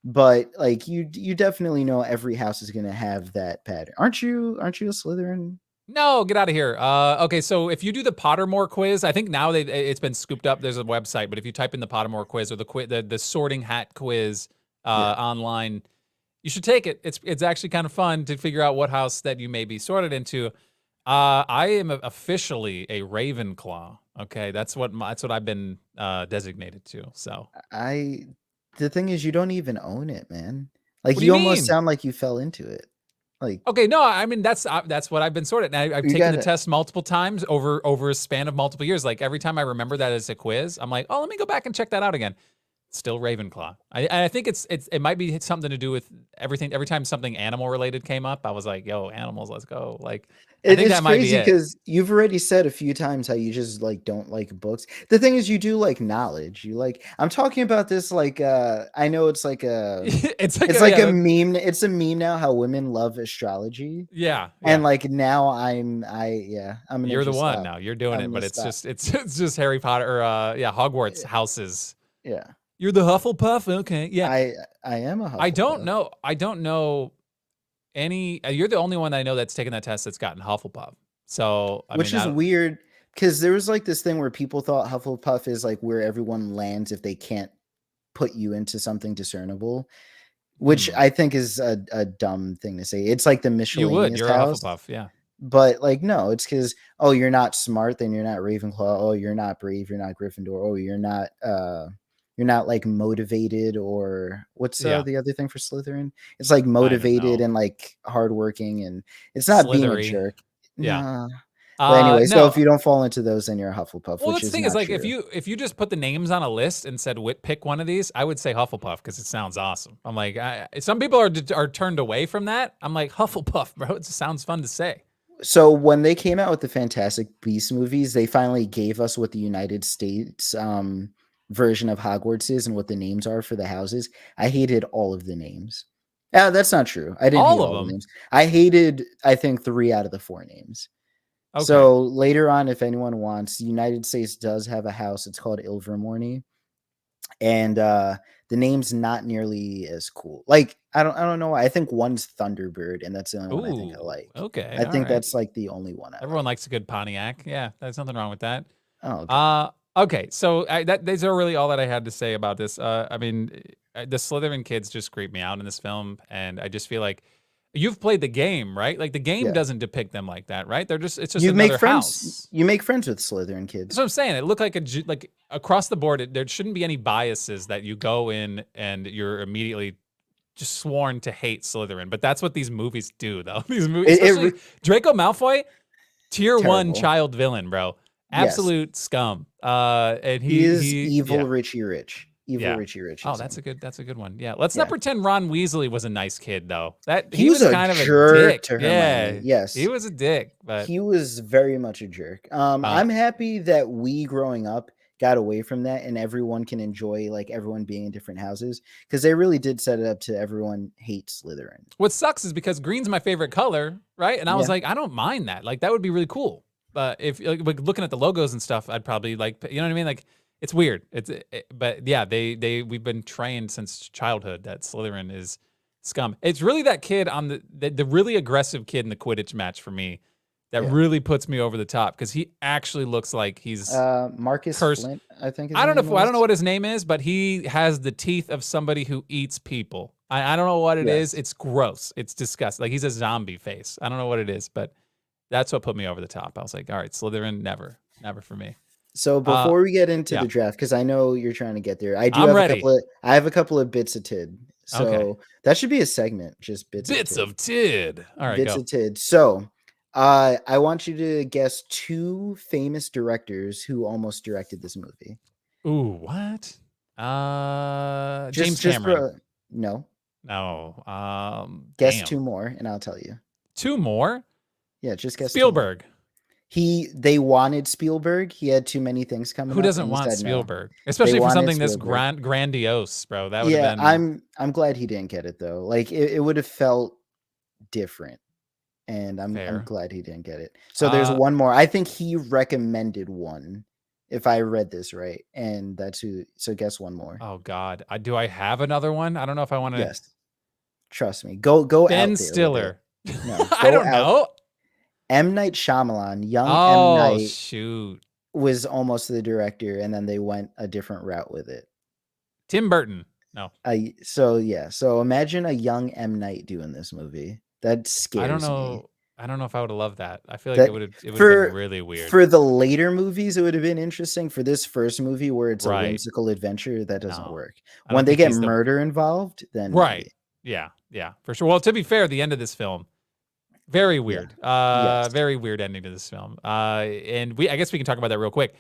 But like you definitely know every house is going to have that pattern. Aren't you a Slytherin? no, get out of here. Okay, so if you do the Pottermore quiz, I think now it's been scooped up. There's a website, but if you type in the Pottermore quiz or the Sorting Hat quiz Yeah. online, you should take it. It's actually kind of fun to figure out what house that you may be sorted into. I am officially a Ravenclaw. Okay, that's what I've been designated to. So, I The thing is you don't even own it, man. Like what do you you almost mean? sound like you fell into it. Like Okay, no, I mean that's what I've been sorted. And I've you taken got the to test multiple times over a span of multiple years. Like every time I remember that as a quiz, I'm like, oh, let me go back and check that out again. Still Ravenclaw. I think it might be something to do with everything. Every time something animal related came up, I was like, yo, animals, let's go. Like, I think it's that might be crazy it. because you've already said a few times how you just like don't like books. The thing is you do like knowledge. You like I'm talking about this like I know It's like it's a, like a yeah, meme. It's a meme now how women love astrology. yeah, And yeah. like now I'm gonna You're the just one stop. now. You're doing I'm it, gonna but it's stop. just it's just Harry Potter or yeah, Hogwarts Eh, houses. Yeah. You're the Hufflepuff. Okay, yeah. I I am a I don't Hufflepuff. know. I don't know any. You're the only one I know that's taken that test that's gotten Hufflepuff. So I Which mean, is weird because there was like this thing where people thought Hufflepuff is like where everyone lands if they can't put you into something discernible, which hmm, I think is a dumb thing to say. It's like the you would. miscellaneous You're a house. Hufflepuff. Yeah. But like, no, it's because, oh, you're not smart, then you're not Ravenclaw. Oh, you're not brave, you're not Gryffindor. Oh, you're not like motivated, or what's Yeah. the other thing for Slytherin? It's like I don't motivated know. and like hardworking, and it's not being a Slithery. jerk. Yeah. Nah. But anyway, so if No. you don't fall into those, then you're a Hufflepuff, Well, which that's the is thing is not like true. if you just put the names on a list and said pick one of these, I would say Hufflepuff because it sounds awesome. I'm like, some people are turned away from that. I'm like Hufflepuff, bro. It just sounds fun to say. So when they came out with the Fantastic Beasts movies, they finally gave us what the United States version of Hogwarts is and what the names are for the houses. I hated all of the names. That's not true. I didn't hate All of all the them. names. I hated, I think, 3 out of the 4 names. Okay. So later on, if anyone wants, the United States does have a house. It's called Ilvermorny, and the name's not nearly as cool. Like, I don't know why. I think one's Thunderbird, and that's the only one I think I Ooh. like. Okay. I All think right. that's like the only one I Everyone like. likes a good Pontiac. Yeah, there's nothing wrong with that. Oh, okay. Okay. So these are really all that I had to say about this. I mean, the Slytherin kids just creep me out in this film, and I just feel like you've played the game, right? Like the game Yeah. doesn't depict them like that, right? It's just another house. You make friends with Slytherin That's kids. what I'm saying. It looked like like across the board. There shouldn't be any biases that you go in and you're immediately just sworn to hate Slytherin. But that's what these movies do, though. These movies, especially Draco Malfoy, tier 1 terrible. child villain, bro. Yes. Absolute scum. And He is yeah. evil Richie Rich. Evil Yeah. Richie Rich Oh, is him. that's a good one. Yeah. Let's not Yeah. pretend Ron Weasley was a nice kid though. That He he was was a kind of a jerk dick. to Hermione. Yeah. He Yes. was a dick, but He was very much a jerk. uh I'm happy that we growing up got away from that and everyone can enjoy like everyone being in different houses, because they really did set it up to everyone hates Slytherin. what sucks is because green's my favorite color, right? And I was Yeah. like, I don't mind that. Like that would be really cool. But if like looking at the logos and stuff, I'd probably like, you know what I mean? Like it's weird. But yeah, we've been trained since childhood that Slytherin is scum. It's really that kid on the really aggressive kid in the Quidditch match for me that Yeah. really puts me over the top because he actually looks like he's Marcus cursed. Flint, I think his name I don't know is. what his name is, but he has the teeth of somebody who eats people. I don't know what it is. Yes. It's gross. It's disgusting. Like he's a zombie face. I don't know what it is, but that's what put me over the top. I was like, all right, Slytherin, never for me. So Uh, before we get into yeah, the draft, because I know you're trying to get there, I'm ready. I have a couple of bits of tid. Okay, So that should be a segment, just bits of bits tid. of tid. All right, Bits go. of tid. So I want you to guess 2 famous directors who almost directed this movie. Ooh, what? James Just Cameron. for no. No. Guess Damn. 2 more and I'll tell you. 2 more. Yeah, just guess 2 more. Spielberg. They wanted Spielberg. He had too many things coming Who up and doesn't he want said no. Spielberg? They Especially for wanted something this Spielberg. grandiose, bro. That would have Yeah, been. I'm glad he didn't get it though. Like it would have felt different. And I'm Fair. glad he didn't get it. So there's one more. I think he recommended one, if I read this right. And that's who, so guess one more. Oh God, do I have another one? I don't know if I want to. Yes. Trust me. Go Ben out there with it. Stiller. No, I go don't out. know. M. Night Shyamalan, young M. Oh Night shoot, was almost the director, and then they went a different route with it. Tim Burton. No, So imagine a young M. Night doing this movie. That I don't scares me. know. I don't know if I would have loved that. I feel like That it would have been for really weird. for the later movies, it would have been interesting. For this first movie, where it's a Right. whimsical adventure, that doesn't No, work. I When don't they think get he's the murder involved, then right. maybe. Yeah, yeah, for sure. Well, to be fair, the end of this film, very Yeah. weird. Yes. Very weird ending to this film. And I guess we can talk about that real quick.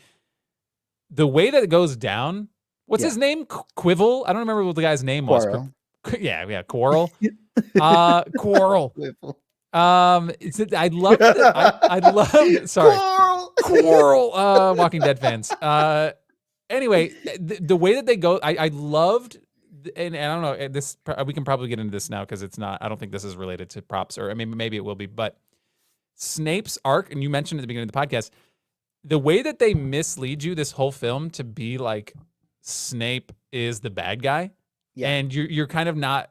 The way that it goes down. What's Yeah. his name? Quibble. I don't remember what the guy's name was. Quarrel. Yeah, Quarrel. Quarrel. Quibble. I loved it. I loved. Sorry, Quarrel. Walking Dead fans. Anyway, the way that they go, I loved, and I don't know. This we can probably get into this now because it's not. I don't think this is related to props, or I mean, maybe it will be. But Snape's arc, and you mentioned at the beginning of the podcast, the way that they mislead you this whole film to be like Snape is the bad guy, Yeah. and you're kind of not.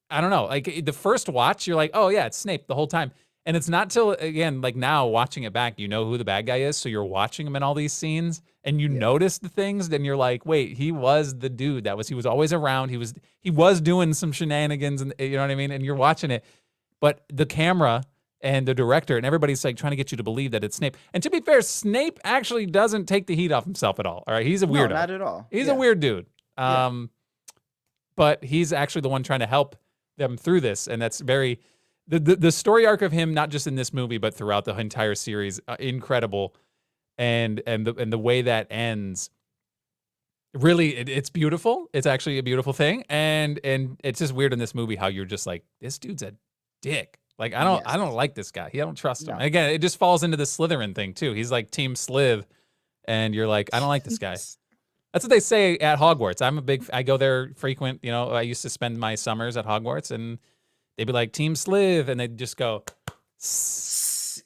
I don't know. Like the first watch, you're like, oh yeah, it's Snape the whole time. And it's not till again, like now watching it back, you know who the bad guy is. So you're watching him in all these scenes and you notice the things, then you're like, wait, he was the dude he was always around. He was doing some shenanigans and you know what I mean? And you're watching it. But the camera and the director, and everybody's like trying to get you to believe that it's Snape. And to be fair, Snape actually doesn't take the heat off himself at all. All right, he's a No, weirdo. not at all. He's a Yeah. weird dude. Yeah. But he's actually the one trying to help them through this, and that's very the story arc of him, not just in this movie but throughout the entire series, incredible, and the way that ends. Really, it's beautiful. It's actually a beautiful thing, and it's just weird in this movie how you're just like, this dude's a dick. Like I don't Yes. like this guy. I don't trust him. No. And again, it just falls into the Slytherin thing too. He's like Team Slith, and you're like, I don't like this guy. That's what they say at Hogwarts. I go there frequent. You know, I used to spend my summers at Hogwarts, and they'd be like Team Sliv, and they'd just go,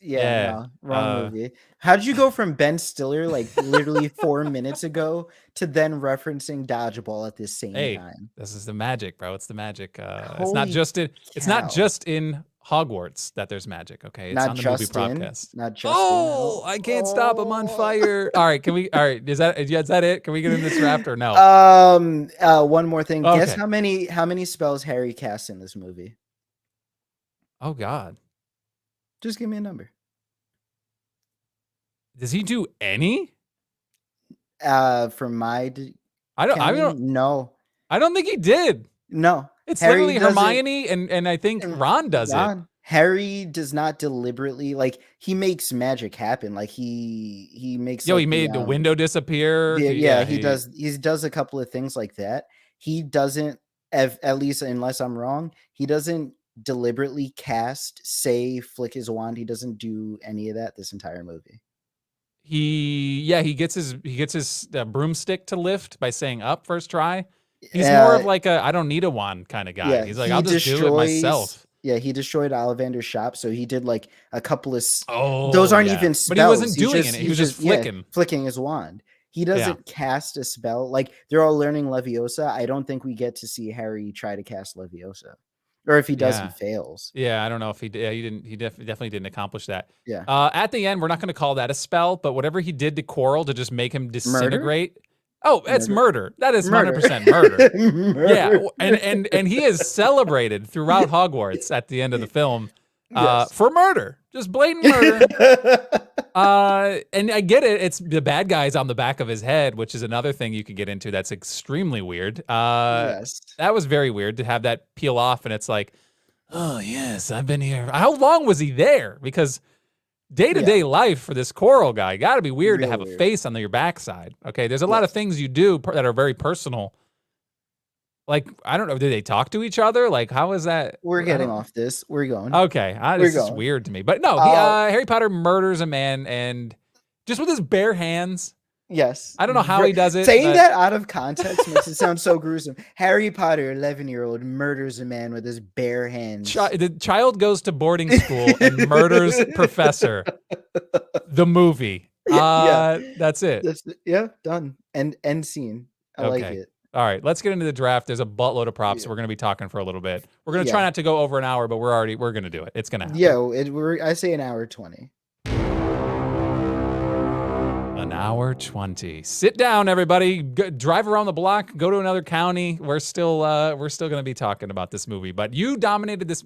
Yeah, yeah. no, wrong movie. How did you go from Ben Stiller like literally 4 minutes ago to then referencing Dodgeball at the same Hey, time? this is the magic, bro. It's the magic. It's not Holy just in. It's not cow. just in Hogwarts that there's magic. Okay, it's Not on the movie just in, Propcast. not just in. Oh, I can't stop. I'm on Oh. fire. All right, can we? All right, is that it? Can we get in this draft or no? One more thing. Guess Okay. how many spells Harry casts in this movie? Oh God, Just give me a number. does he do any? From my I don't. counting, no. I don't think he did. No. It's Harry literally doesn't- Hermione and I think and Ron does it. Harry does not deliberately, like, he makes magic happen. Like he makes He made the window disappear. he does. He does a couple of things like that. He doesn't, at least unless I'm wrong, he doesn't deliberately cast, say, flick his wand. He doesn't do any of that this entire movie. He gets his broomstick to lift by saying up first try. He's more of like a I don't need a wand kind of guy. Yeah, He's like, I'll just do it myself. Yeah, he destroyed Ollivander's shop, so he did like a couple of. Oh, those aren't even spells. But he wasn't doing it. He was just flicking. Flicking his wand. He doesn't cast a spell. Like, they're all learning Leviosa. I don't think we get to see Harry try to cast Leviosa, or if he does, he fails. Yeah, I don't know if he did. Yeah, he didn't. He definitely didn't accomplish that. Yeah. At the end, we're not going to call that a spell, but whatever he did to Quirrell to just make him disintegrate. Oh, it's murder. That is 100% murder. Yeah, and he is celebrated throughout Hogwarts at the end of the film for murder, just blatant murder. And I get it. It's the bad guy's on the back of his head, which is another thing you could get into. That's extremely weird. Yes, that was very weird to have that peel off, and it's like, oh yes, I've been here. How long was he there? Because day-to-day life for this Quirrell guy got to be weird to have a face on your backside. Okay, there's a lot of things you do that are very personal. Like, I don't know, do they talk to each other? Like, how is that? We're getting off this. We're going. Okay, this is weird to me. But no, Harry Potter murders a man, and just with his bare hands. Yes. I don't know how he does it. Saying that out of context makes it sound so gruesome. Harry Potter, 11-year-old, murders a man with his bare hands. The child goes to boarding school and murders professor. The movie. That's it. Done. End scene. I like it. All right, let's get into the draft. There's a buttload of props. So we're going to be talking for a little bit. We're going to try not to go over an hour, but we're going to do it. It's going to happen. Yeah, I say an hour 20. An hour 20. Sit down, everybody. Drive around the block. Go to another county. We're still going to be talking about this movie. But you dominated this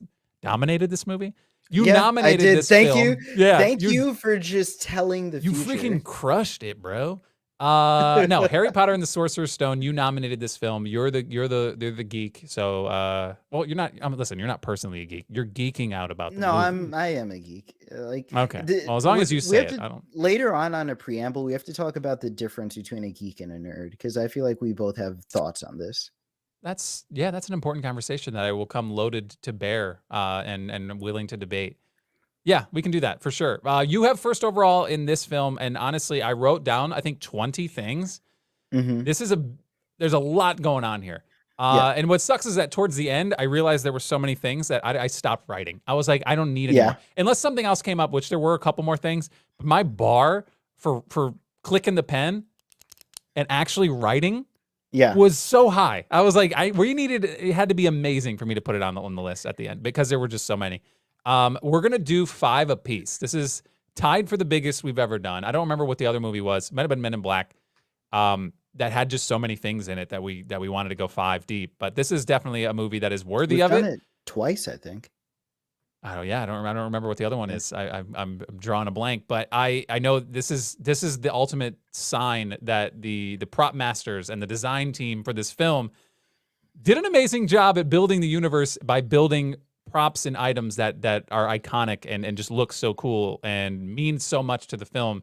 movie. You nominated this film. Thank you. Yeah, thank you for just telling the future. You freaking crushed it, bro. No, Harry Potter and the Sorcerer's Stone. You nominated this film. You're the geek. So, well, you're not. Listen, you're not personally a geek. You're geeking out about the movie. I am a geek. Like, okay. Well, as long as you say it, I don't. Later on a preamble, we have to talk about the difference between a geek and a nerd, because I feel like we both have thoughts on this. That's an important conversation that I will come loaded to bear, and willing to debate. Yeah, we can do that for sure. You have first overall in this film, and honestly, I wrote down, I think, 20 things. Mm-hmm. There's a lot going on here. And what sucks is that towards the end, I realized there were so many things that I stopped writing. I was like, I don't need anymore. Unless something else came up, which there were a couple more things. But my bar for clicking the pen and actually writing was so high. I was like, it had to be amazing for me to put it on the list at the end, because there were just so many. We're going to do 5 apiece. This is tied for the biggest we've ever done. I don't remember what the other movie was. It might have been Men in Black. That had just so many things in it that we wanted to go 5 deep. But this is definitely a movie that is worthy of it. We've done it twice, I think. Oh yeah, I don't remember what the other one Yeah. is. I'm drawing a blank, but I know this is the ultimate sign that the prop masters and the design team for this film did an amazing job at building the universe by building props and items that are iconic and just look so cool and mean so much to the film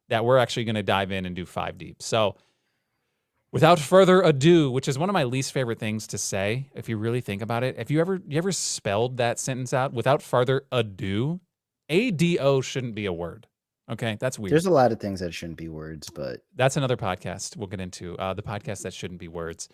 that we're actually going to dive in and do five deep. So without further ado, which is one of my least favorite things to say, if you really think about it, if you ever spelled that sentence out without further ado, ADO shouldn't be a word. Okay, that's weird. There's a lot of things that shouldn't be words, but That's another podcast we'll get into. The podcast that shouldn't be words.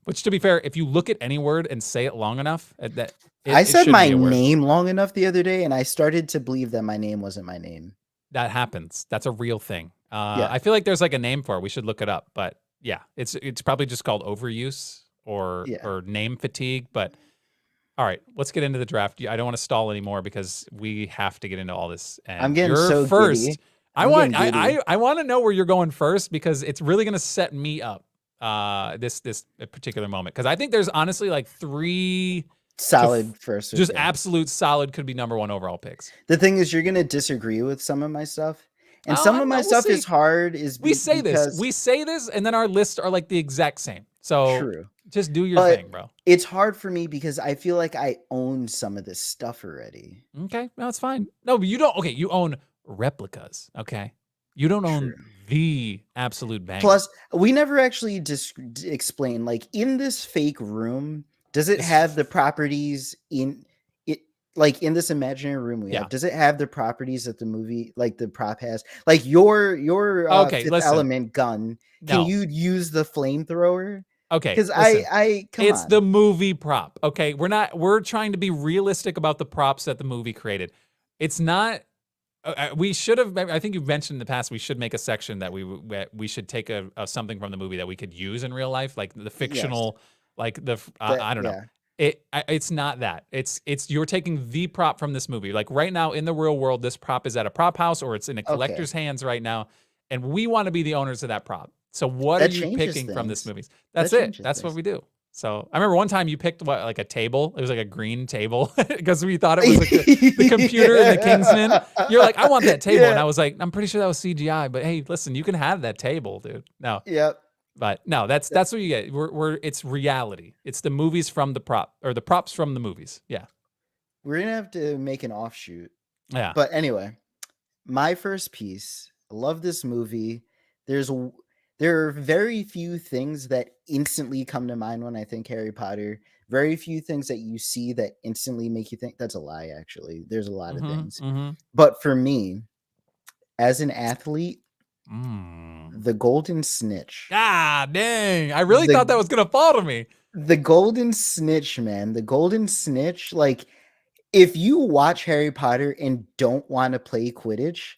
Which, to be fair, if you look at any word and say it long enough, that I it said shouldn't my be a word. name long enough the other day, and I started to believe that my name wasn't my name. That happens. That's a real thing. Yeah, I feel like there's like a name for it. We should look it up. But yeah, it's probably just called overuse yeah. or name fatigue. But all right, let's get into the draft. I don't want to stall anymore because we have to get into all this. I'm And getting you're so first. giddy. I'm getting giddy. I want to know where you're going first because it's really going to set me up this particular moment because I think there's honestly like three Solid first. just Yeah. absolute solid could be number one overall picks. The thing is, you're gonna disagree with some of my stuff, and Well, some of my we'll stuff is see. hard. Is We because say this, and then our lists are like the exact same. So true, just do your but thing, bro. it's hard for me because I feel like I own some of this stuff already. Okay, no, it's fine. No, but you don't. Okay, you own replicas. Okay, you don't own True. the absolute banger. Plus, we never actually explain, like, in this fake room, does it This, have the properties in it? Like, in this imaginary room we yeah. have, does it have the properties that the movie, like the prop has? Like your Okay, Fifth listen. Element gun, can No. you use the flamethrower? Okay, Because listen. I come It's the on. movie prop. Okay, we're trying to be realistic about the props that the movie created. It's not. We should have. I think you've mentioned in the past. We should make a section that we should take a something from the movie that we could use in real life, like the Yes, fictional, like the that I don't know. yeah. It's not that. It's you're taking the prop from this movie. Like right now in the real world, this prop is at a prop house or it's in a Okay, collector's hands right now, and we want to be the owners of that prop. So what are that you changes picking from this things. movie? That That's it. changes That's what things. we do. So I remember one time you picked what like a table. It was like a green table because we thought it was like the computer in the Kingsman. You're like, I want that table. And Yeah. I was like, I'm pretty sure that was CGI, but hey, listen, you can have that table, dude. No, Yep. but no, that's what you get. It's reality. It's the movies from the prop or the props from the movies. Yeah. We're gonna have to make an offshoot. Yeah. But anyway, my first piece. I love this movie. There's there are very few things that instantly come to mind when I think Harry Potter. Very few things that you see that instantly make you think. That's a lie, actually. There's a lot of Mm-hmm. things. Mm-hmm. But for me, as an athlete, Mm. the golden snitch. Ah, dang. I really thought The that was gonna fall to me. the golden snitch, man. The golden snitch, like if you watch Harry Potter and don't want to play Quidditch,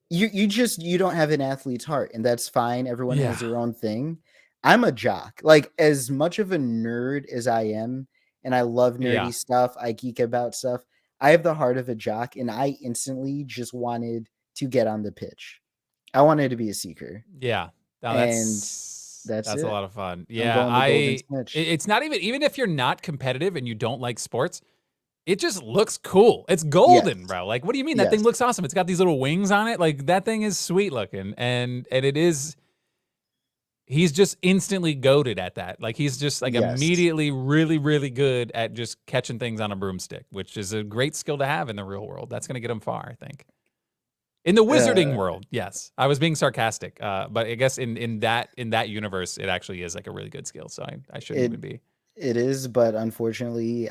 you don't have an athlete's heart, and that's fine. Everyone has Yeah. their own thing. I'm a jock. Like as much of a nerd as I am, and I love Yeah. nerdy stuff, I geek about stuff. I have the heart of a jock, and I instantly just wanted to get on the pitch. I wanted to be a seeker, Yeah. No, and that's that's a it. lot of fun. I'm Yeah. going the golden snitch. It's not even if you're not competitive and you don't like sports, it just looks cool. It's golden, Yes, bro. Like, what do you mean? That thing yes, looks awesome. It's got these little wings on it. Like that thing is sweet looking. And it is he's just instantly goaded at that. Like he's just like yes. immediately really, really good at just catching things on a broomstick, which is a great skill to have in the real world. That's gonna get him far, I think. In the wizarding Uh, world, yes. I was being sarcastic. But I guess in that universe, it actually is like a really good skill. So I shouldn't it even be. it is, but unfortunately,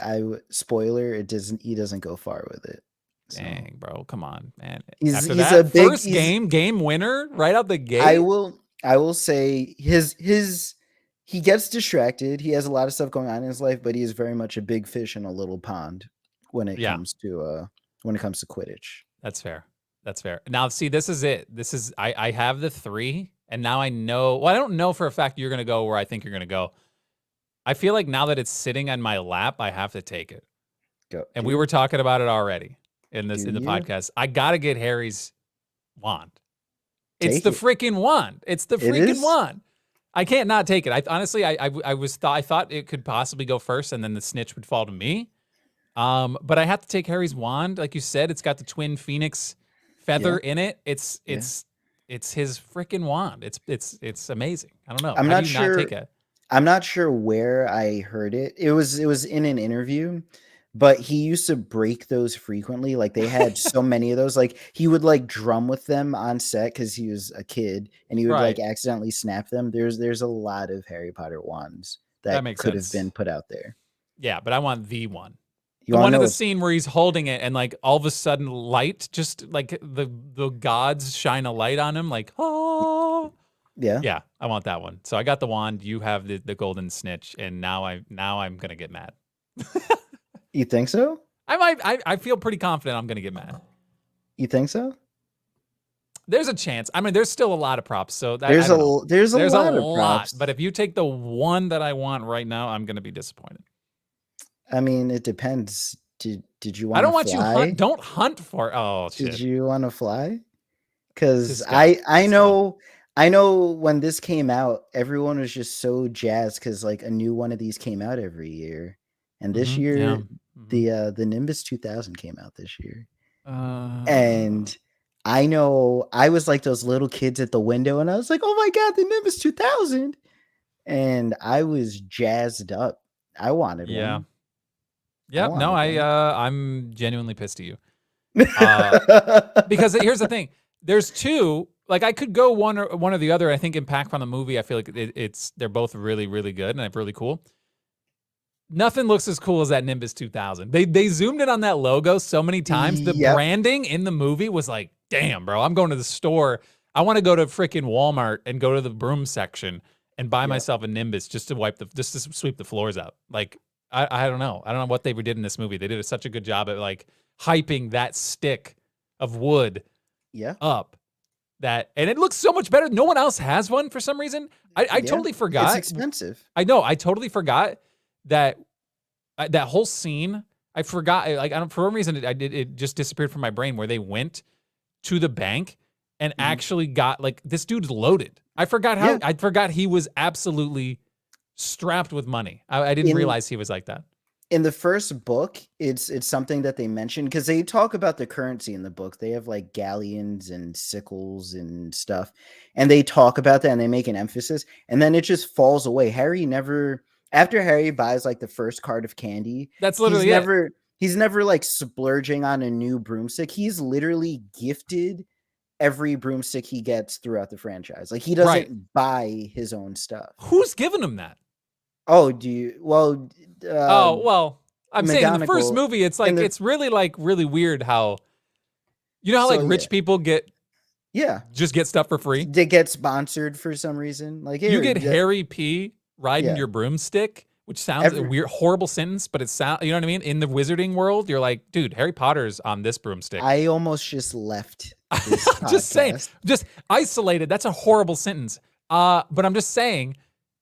spoiler, it doesn't. He doesn't go far with it. So Dang, bro. Come on, man. After he's a that big. first game winner right out the I gate. will I will say his he gets distracted. He has a lot of stuff going on in his life, but he is very much a big fish in a little pond when it Yeah, comes to when it comes to Quidditch. that's fair. That's fair. Now, see, this is it. This is I have the three, and now I know. Well, I don't know for a fact you're gonna go where I think you're gonna go. I feel like now that it's sitting on my lap, I have to take it. Go And we do were talking about it already do in the you podcast. I gotta get Harry's wand. It's take the it? freaking wand. It's the It freaking is wand. I can't not take it. I honestly, I thought it could possibly go first, and then the snitch would fall to me. But I have to take Harry's wand. Like you said, it's got the twin phoenix feather Yeah, in it. yeah. It's his freaking wand. It's amazing. I don't know. I'm How do not you not take sure. it? I'm not sure where I heard it. It was in an interview, but he used to break those frequently. Like they had so many of those. Like he would like drum with them on set because he was a kid, and he would like Right. accidentally snap them. There's a lot of Harry Potter wands That that makes could have been sense. put out there. Yeah, but I want the one. You The want to one in know the what's scene where he's holding it and like all of a sudden light, just like the gods shine a light on him, like oh yeah? yeah, I want that one. So I got the wand. You have the golden snitch, and now I'm gonna get mad. You think so? I feel pretty confident I'm gonna get mad. You think so? There's a chance. I mean, there's still a lot of props, so that I There's don't know. there's a There's a lot of lot, but props. if you take the one that I want right now, I'm gonna be disappointed. I mean, it depends. Did you I want to don't want you hunt. fly? Don't hunt for. Oh Did shit, you want to fly? Because just go. I Just go. know when this came out, everyone was just so jazzed because like a new one of these came out every year, and this Yeah. year the Nimbus 2000 came out this year, Uh, and I know I was like those little kids at the window, and I was like, oh my god, the Nimbus 2000, and I was jazzed up. I wanted yeah. one. I Yep. No, wanted one. I'm genuinely pissed at you. Uh, because here's the thing. There's two. Like I could go one or the other. I think impact from the movie. I feel like they're both really really good and really cool. Nothing looks as cool as that Nimbus 2000. They zoomed in on that logo so many times. The Yep. branding in the movie was like, damn, bro. I'm going to the store. I want to go to freaking Walmart and go to the broom section and buy Yep. myself a Nimbus just to sweep the floors out. Like I don't know. I don't know what they did in this movie. They did such a good job at like hyping that stick of wood Yeah. up that, and it looks so much better. No one else has one for some reason. I Yeah. totally It's forgot. expensive. I know. I totally forgot that that whole scene. I forgot. Like I don't for some reason it just disappeared from my brain where they went to the bank and Mhm. actually got like this dude's loaded. Yeah. I forgot he was absolutely strapped with money. I didn't In realize he was like that. in the first book, it's something that they mention because they talk about the currency in the book. They have like galleons and sickles and stuff, and they talk about that and they make an emphasis, and then it just falls away. Harry never after Harry buys like the first card of candy, That's he's literally it. never he's never like splurging on a new broomstick. He's literally gifted every broomstick he gets throughout the franchise. Like he Right. doesn't buy his own stuff. Who's giving him that? Oh, do you? Well, Oh, well, I'm saying in the first McGonagall movie, it's in like, the it's really like really weird how, you know how like so yeah, rich people yeah, get stuff for free? they get sponsored for some reason. Like You here, get Harry P riding yeah, your broomstick, which sounds a every weird, horrible sentence, but it sounds, you know what I mean? In the wizarding world, you're like, dude, Harry Potter's on this broomstick. I almost just left this Just saying, podcast. just isolated. That's a horrible sentence. But I'm just saying,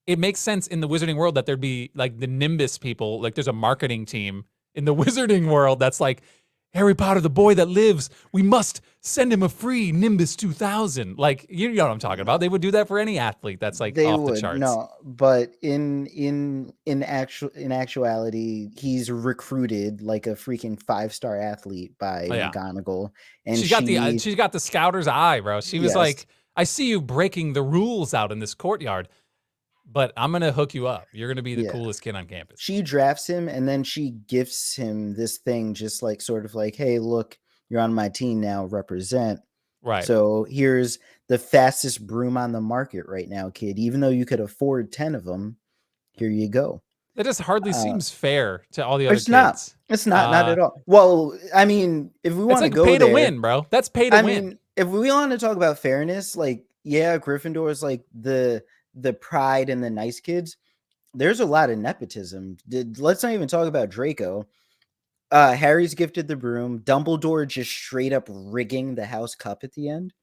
it makes sense in the wizarding world that there'd be like the Nimbus people, like there's a marketing team in the wizarding world that's like, Harry Potter, the boy that lives, we must send him a free Nimbus 2000. Like, you know what I'm talking about. No, They would do that for any athlete that's like they off the would charts. no, but in actuality, he's recruited like a freaking 5-star athlete by Oh, yeah. McGonagall, and she She's got the scouter's eye, bro. She was yes, like, I see you breaking the rules out in this courtyard, but I'm going to hook you up. You're going to be the yeah. coolest kid on campus. She drafts him and then she gifts him this thing, just like sort of like, hey, look, you're on my team now, represent. Right. So here's the fastest broom on the market right now, kid. Even though you could afford 10 of them, here you go. That just hardly seems fair to all the other It's not. kids. It's not at all. Well, I mean, if we It's want to like go pay to there, win, bro. That's pay to I win. mean, if we want to talk about fairness, like, yeah, Gryffindor is like the pride and the nice kids. There's a lot of nepotism. Let's not even talk about Draco. Harry's gifted the broom. Dumbledore just straight up rigging the house cup at the end.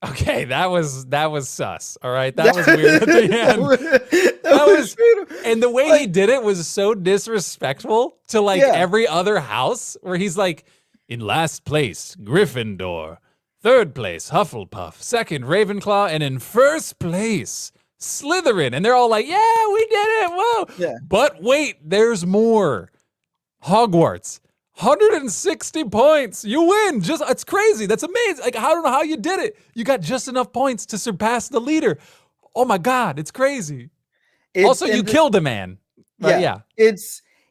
Okay, that was sus. All right, that That, was weird at the end. that That was was, straight up, and the way he like, did it was so disrespectful to like yeah, every other house, where he's like, in last place, Gryffindor, third place, Hufflepuff, second, Ravenclaw, and in first place, Slytherin. And they're all like, yeah, we did it. Whoa. yeah. But wait, there's more. Hogwarts. 160 points. You win. Just it's crazy. That's amazing. Like, I don't know how you did it. You got just enough points to surpass the leader. Oh my god, it's crazy. It's Also, you and killed a man. But Yeah, yeah.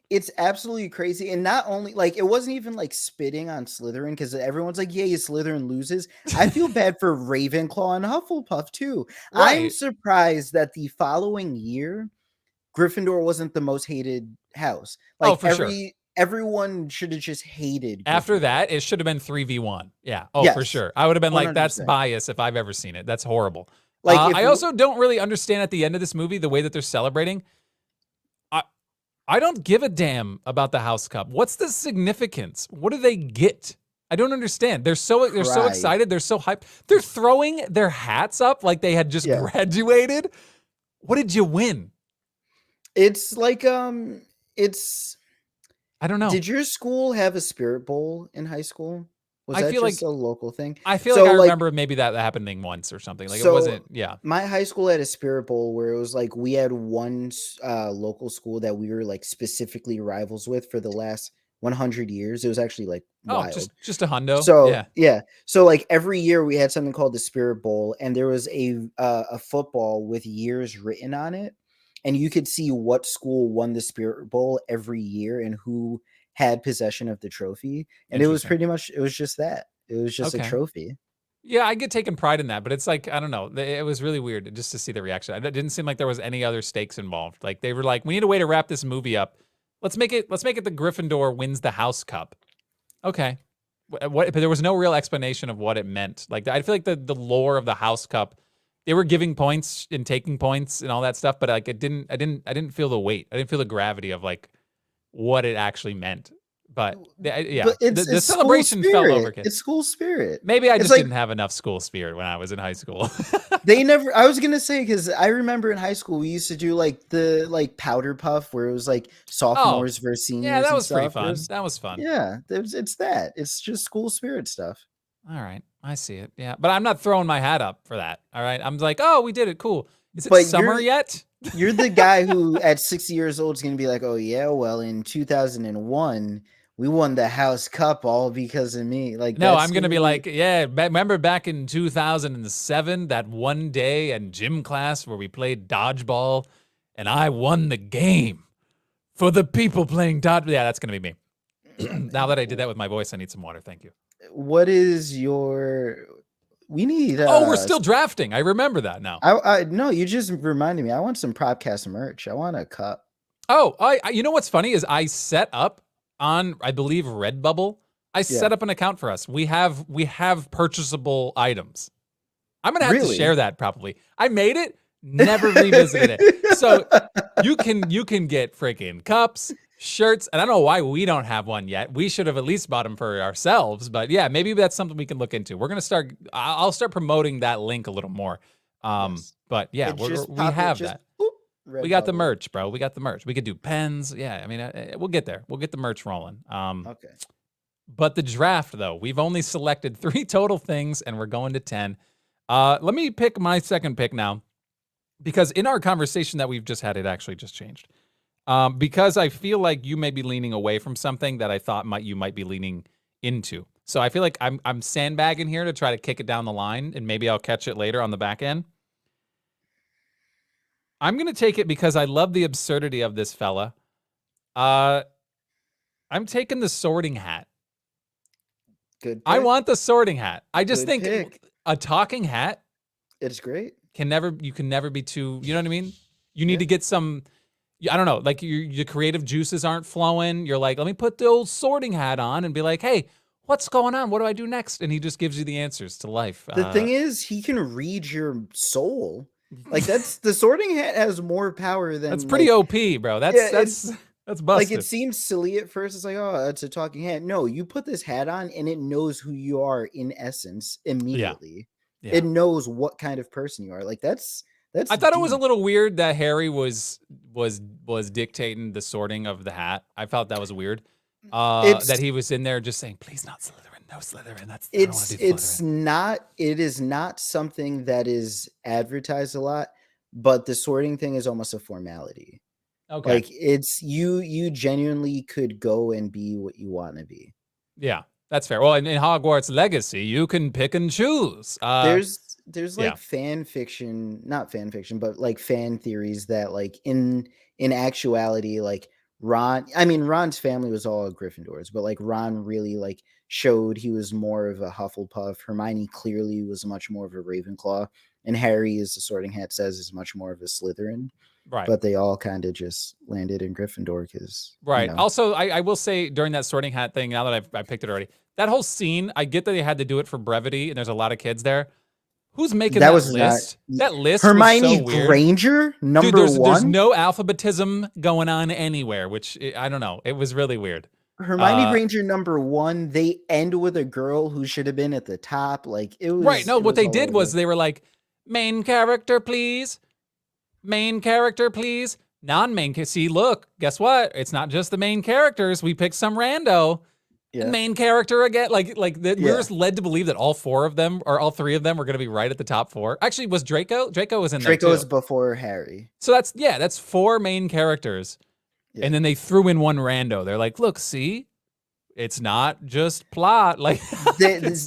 it's absolutely crazy, and not only like it wasn't even like spitting on Slytherin because everyone's like, "Yeah, Slytherin loses." I feel bad for Ravenclaw and Hufflepuff too. I'm Right. surprised that the following year, Gryffindor wasn't the most hated house. Oh, Like for sure. everyone should have just hated After Gryffindor. that, it should have been 3v1. Yeah. Oh, for Yes, sure. I would have been like, that's 100%. bias if I've ever seen it. That's horrible. Like if I also don't really understand at the end of this movie the way that they're celebrating. I I don't give a damn about the House Cup. What's the significance? What do they get? I don't understand. They're so pride, excited. They're so hyped. They're throwing their hats up like they had just yeah, graduated. What did you win? it's like it's I don't know. Did your school have a spirit bowl in high school? Was I that feel just like a local thing? I feel like So I like remember maybe that happening once or something. Like it so wasn't. Yeah. my high school had a spirit bowl where it was like we had one local school that we were like specifically rivals with for the last 100 years. It was actually like Oh, wild. just a hundo. So Yeah. yeah, so like every year we had something called the Spirit Bowl, and there was a football with years written on it, and you could see what school won the Spirit Bowl every year and who had possession of the trophy, and it was Interesting. pretty much it was just that. It was just a Okay. trophy. Yeah, I get taken pride in that, but it's like I don't know. It was really weird just to see the reaction. It didn't seem like there was any other stakes involved. Like they were like, we need a way to wrap this movie up. Let's make it the Gryffindor wins the House Cup. Okay. But there was no real explanation of what it meant. Like I feel like the lore of the House Cup, they were giving points and taking points and all that stuff, but like I didn't feel the weight. I didn't feel the gravity of like what it actually meant. But yeah, But it's the it's school celebration felt spirit. overkill. It's school spirit. Maybe I It's just like didn't have enough school spirit when I was in high school. they never I was gonna say because I remember in high school we used to do like the like powder puff where it was like Oh, sophomores versus yeah, seniors that and was pretty stuff. fun. That was fun. Yeah, it's that. It's just school spirit stuff. All right, I see it. Yeah, but I'm not throwing my hat up for that. All right, I'm like, oh, we did it. Cool. Is it But summer yet? you're the guy who at 60 years old is gonna be like, oh yeah, well in 2001 we won the House Cup all because of me. Like No, that's I'm gonna gonna be be like, yeah. Remember back in 2007, that one day in gym class where we played dodgeball, and I won the game for the people playing dodgeball. Yeah, that's gonna be me. Now that I did that with my voice, I need some water. Thank you. what is your we need Oh, we're still drafting. I remember that now. I no, you just reminded me. I want some Propcast merch. I want a cup. Oh, you know what's funny is I set up on I believe Redbubble. I Yeah. set up an account for us. We have purchasable items. I'm gonna have to Really? share that probably. I made it, never revisited it. So you can get freaking cups, shirts, and I don't know why we don't have one yet. We should have at least bought them for ourselves. But yeah, maybe that's something we can look into. We're gonna start. I'll start promoting that link a little more. Yes. But yeah, It just we popped it have just that. boop, We got the Redbubble. merch, bro. We got the merch. We could do pens. Yeah, I mean, we'll get there. We'll get the merch rolling. Okay. But the draft, though, we've only selected 3 total things, and we're going to 10. Let me pick my second pick now, because in our conversation that we've just had, it actually just changed. Because I feel like you may be leaning away from something that I thought you might be leaning into. So I feel like I'm sandbagging here to try to kick it down the line, and maybe I'll catch it later on the back end. I'm gonna take it because I love the absurdity of this fella. Uh, I'm taking the Sorting Hat. Good I pick. want the Sorting Hat. I just Good think pick. a talking hat It's great. you can never be too, you know what I mean? You need Yeah. to get some, I don't know, like your creative juices aren't flowing. You're like, let me put the old Sorting Hat on and be like, hey, what's going on? What do I do next? And he just gives you the answers to life. The thing is, he can read your soul. Like that's the Sorting Hat has more power That's than pretty like OP, bro. yeah. It's That's like it busted. seems silly at first. It's like, oh, it's a talking hat. No, you put this hat on and it knows who you are in essence Yeah. immediately. Yeah. It knows what kind of person you are. Like that's I thought it was a deep. little weird that Harry was dictating the sorting of the hat. I felt that was weird. That It's he was in there just saying, "Please, not Slytherin, no Slytherin." I don't want to do Slytherin. it is not something that is advertised a lot, but the sorting thing is almost a formality. Okay. Like it's you genuinely could go and be what you want to be. Yeah, that's fair. Well, in Hogwarts Legacy, you can pick and choose. There's Yeah. like fan fiction, not fan fiction, but like fan theories that like in actuality, like Ron's family was all Gryffindors, but like Ron really like showed he was more of a Hufflepuff. Hermione clearly was much more of a Ravenclaw, and Harry, as the Sorting Hat says, is much more of a Slytherin. Right. But they all kind of just landed in Gryffindor because, Right. Also, I will say during that Sorting Hat thing, now that I picked it already, that whole scene, I get that they had to do it for brevity, and there's a lot of kids there. Who's making that that was not list? That list was so Hermione weird. Granger, Dude, number there's one. no alphabetism going on anywhere, which I don't know. It was really weird. Hermione Granger number one. They end with a girl who should have been at the top. Like Right. No, it what was they all did was over. they were like, main character, please. Main character, please. Non-main. See, look, guess what? It's not just the main characters. We picked some rando. Yeah, Main character again. We were yeah. just led to believe that all four of them or all three of them were going to be right at the top four. Actually, was Draco? Draco was in there Draco too. is before Harry. So that's four main characters. Yeah. And then they threw in one rando. They're like, look, see, it's not just plot. Like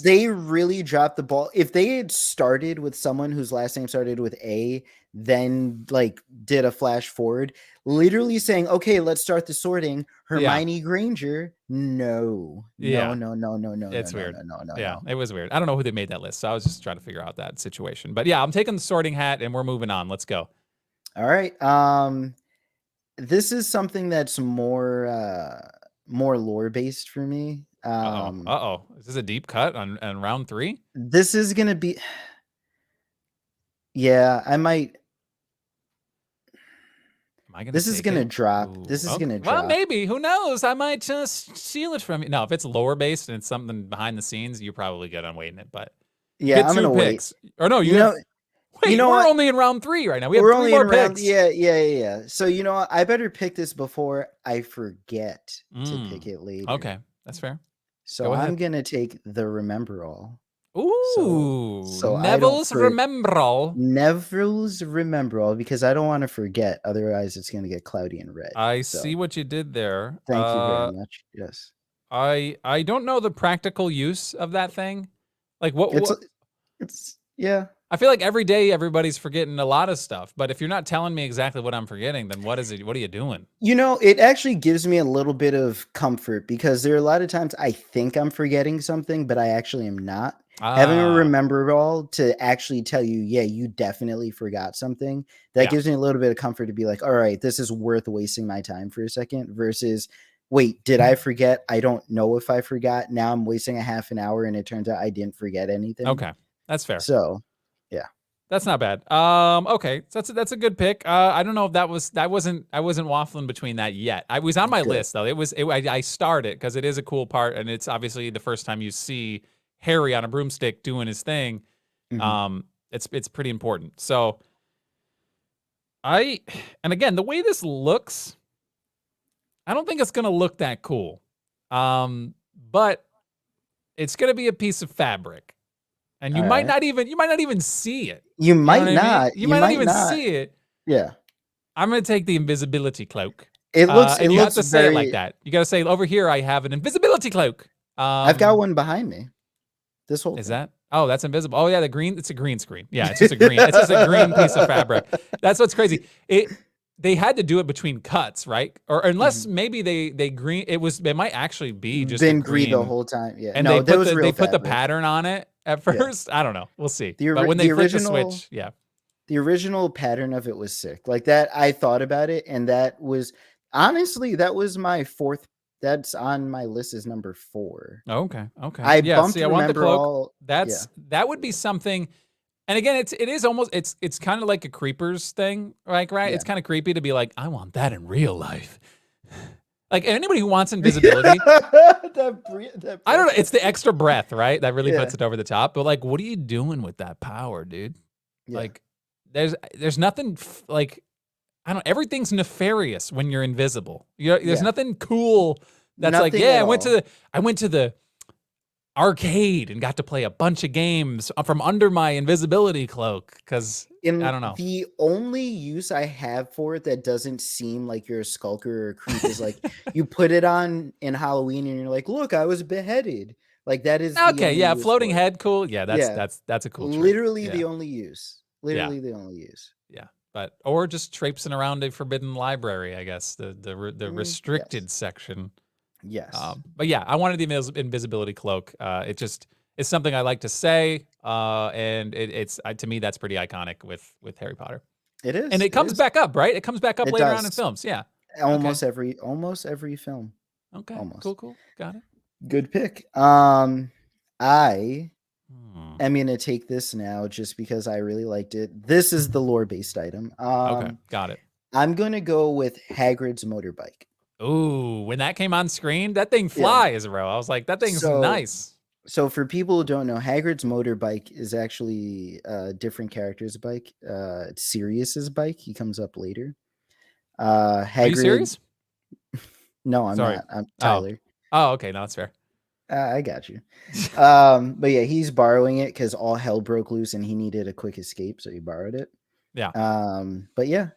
They really dropped the ball. If they had started with someone whose last name started with A, then like did a flash forward, literally saying, "Okay, let's start the sorting." yeah, Hermione Granger, no, no, yeah, no, no, no, no, no, it's no, weird. no, no, no, Yeah, no. it was weird. I don't know who they made that list. So I was just trying to figure out that situation. But yeah, I'm taking the Sorting Hat and we're moving on. Let's go. All right. This is something that's more lore based for me. Uh-oh. Is this a deep cut on round 3? This is gonna be, yeah, I might. Am I going to This is take gonna it? drop. Ooh, This is okay. gonna Well, drop. maybe. Who knows? I might just steal it from you. No, if it's lore based and it's something behind the scenes, you're probably good on waiting it. But you Yeah, get I'm 2 gonna wait. picks. Or no, you You have. know, you Wait, know we're what? only in round 3 right now. We have We're 3 only in more round. picks. Yeah. So you know what? I better pick this before I forget to pick it later. Okay, that's fair. So Go I'm ahead. gonna take the Remember All. So Ooh, so I don't Neville's Remembrall. Neville's Remember All because I don't want to forget. Otherwise, it's gonna get cloudy and red. I So see what you did there. thank you very much. Yes, I don't know the practical use of that thing. Like it's what it's yeah. I feel like every day everybody's forgetting a lot of stuff, but if you're not telling me exactly what I'm forgetting, then what is it? What are you doing? You know, it actually gives me a little bit of comfort because there are a lot of times I think I'm forgetting something, but I actually am not. Having a Ah, remember all to actually tell you, yeah, you definitely forgot something, that yeah. gives me a little bit of comfort to be like, all right, this is worth wasting my time for a second versus, wait, did I forget? I don't know if I forgot. Now I'm wasting a half an hour and it turns out I didn't forget anything. Okay. That's fair. So, yeah, That's not bad. Okay. So that's a good pick. I don't know if I wasn't waffling between that yet. I was on my good. list though. I started because it is a cool part and it's obviously the first time you see Harry on a broomstick doing his thing. Mhm. It's pretty important. So and again, the way this looks, I don't think it's gonna look that cool. But it's gonna be a piece of fabric. And All right. you might not even see it. You You know what might I mean? not. You You might not might even not. see it. Yeah. I'm gonna take the invisibility cloak. It And you have looks to say it like very. that. You gotta say over here I have an invisibility cloak. I've got one behind me. This whole Is thing. that? Oh, that's invisible. Oh yeah, it's a green screen. Yeah, it's just a green. It's just a green piece of fabric. That's what's crazy. They had to do it between cuts, right? Or unless Mhm. maybe they green it might actually be just a Been green the green whole time. Yeah. and No, there was they real put the fabric. pattern on it at Yeah. first. I don't know. We'll see. The But ori- when they the flip the original switch, yeah. the original pattern of it was sick. Like that I thought about it and that was honestly that was my fourth, that's on my list as number 4. Okay. Okay. I Yeah. bumped See, I want the Remember cloak. All. Yeah. That would be something. And again, it is almost it's kind of like a creepers thing, like right? Yeah. It's kind of creepy to be like, I want that in real life. Like anybody who wants invisibility, That I don't breath know. It's was the sick. extra breath, right? That really Yeah. puts it over the top. But like, what are you doing with that power, dude? Yeah. Like, there's nothing like I don't. Everything's nefarious when you're invisible. There's Yeah. nothing cool. That's like, Nothing yeah, at all. I went to the arcade and got to play a bunch of games from under my invisibility cloak because I In don't know. the only use I have for it that doesn't seem like you're a skulker or a creep is like you put it on in Halloween and you're like, look, I was beheaded. Like that is the Okay, only yeah, use floating for it. head, cool. Yeah, Yeah. that's a cool trick. Literally Yeah, the only use. yeah, Literally the only use. yeah. But or just traipsing around a forbidden library, I guess the Yes. restricted section. Yes. But yeah, I wanted the invisibility cloak. It just it's something I like to say, and it's to me that's pretty iconic with Harry Potter. It And is. it It comes is. back up, right? It comes back up It later on in does. films. Yeah. Okay. Almost every film. Okay. Almost. Cool. Cool. Got it. Good pick. I Hmm. am gonna take this now just because I really liked it. This is the lore based item. Okay. Got it. I'm gonna go with Hagrid's motorbike. Ooh, when that came on screen, that thing Yeah. flies, bro. I was like, that thing's So nice. so for people who don't know, Hagrid's motorbike is actually a different character's bike. It's Sirius's bike. He comes up later. Are you Hagrid. serious? No, I'm Sorry. not. I'm Oh. Tyler. Oh, okay. No, that's fair. I got you. But yeah, he's borrowing it because all hell broke loose and he needed a quick escape, so he borrowed it. Yeah. But yeah,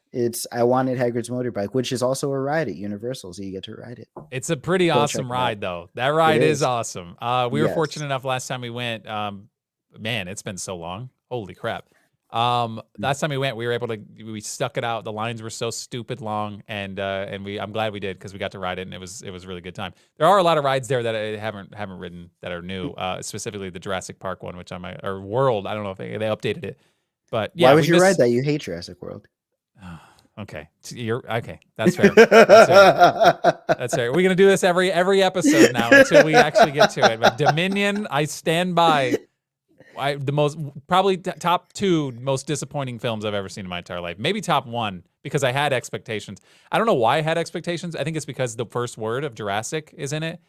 I wanted Hagrid's motorbike, which is also a ride at Universal, so you get to ride it. It's a pretty Go check awesome it out. ride, though. That It ride is is. awesome. We were fortunate Yes. enough last time we went. Man, it's been so long. Holy crap. Mm. Last time we went, we stuck it out. The lines were so stupid long, and I'm glad we did because we got to ride it, and it was a really good time. There are a lot of rides there that I haven't ridden that are new, specifically the Jurassic Park one, which or World. I don't know if they updated it, but Why yeah, we would you ride miss. that? You hate Jurassic World. Okay, you're okay. That's fair. That's fair. That's fair. We're gonna do this every episode now until we actually get to it. But Dominion, I stand by. The most probably top two most disappointing films I've ever seen in my entire life. Maybe top one because I had expectations. I don't know why I had expectations. I think it's because the first word of Jurassic is in it.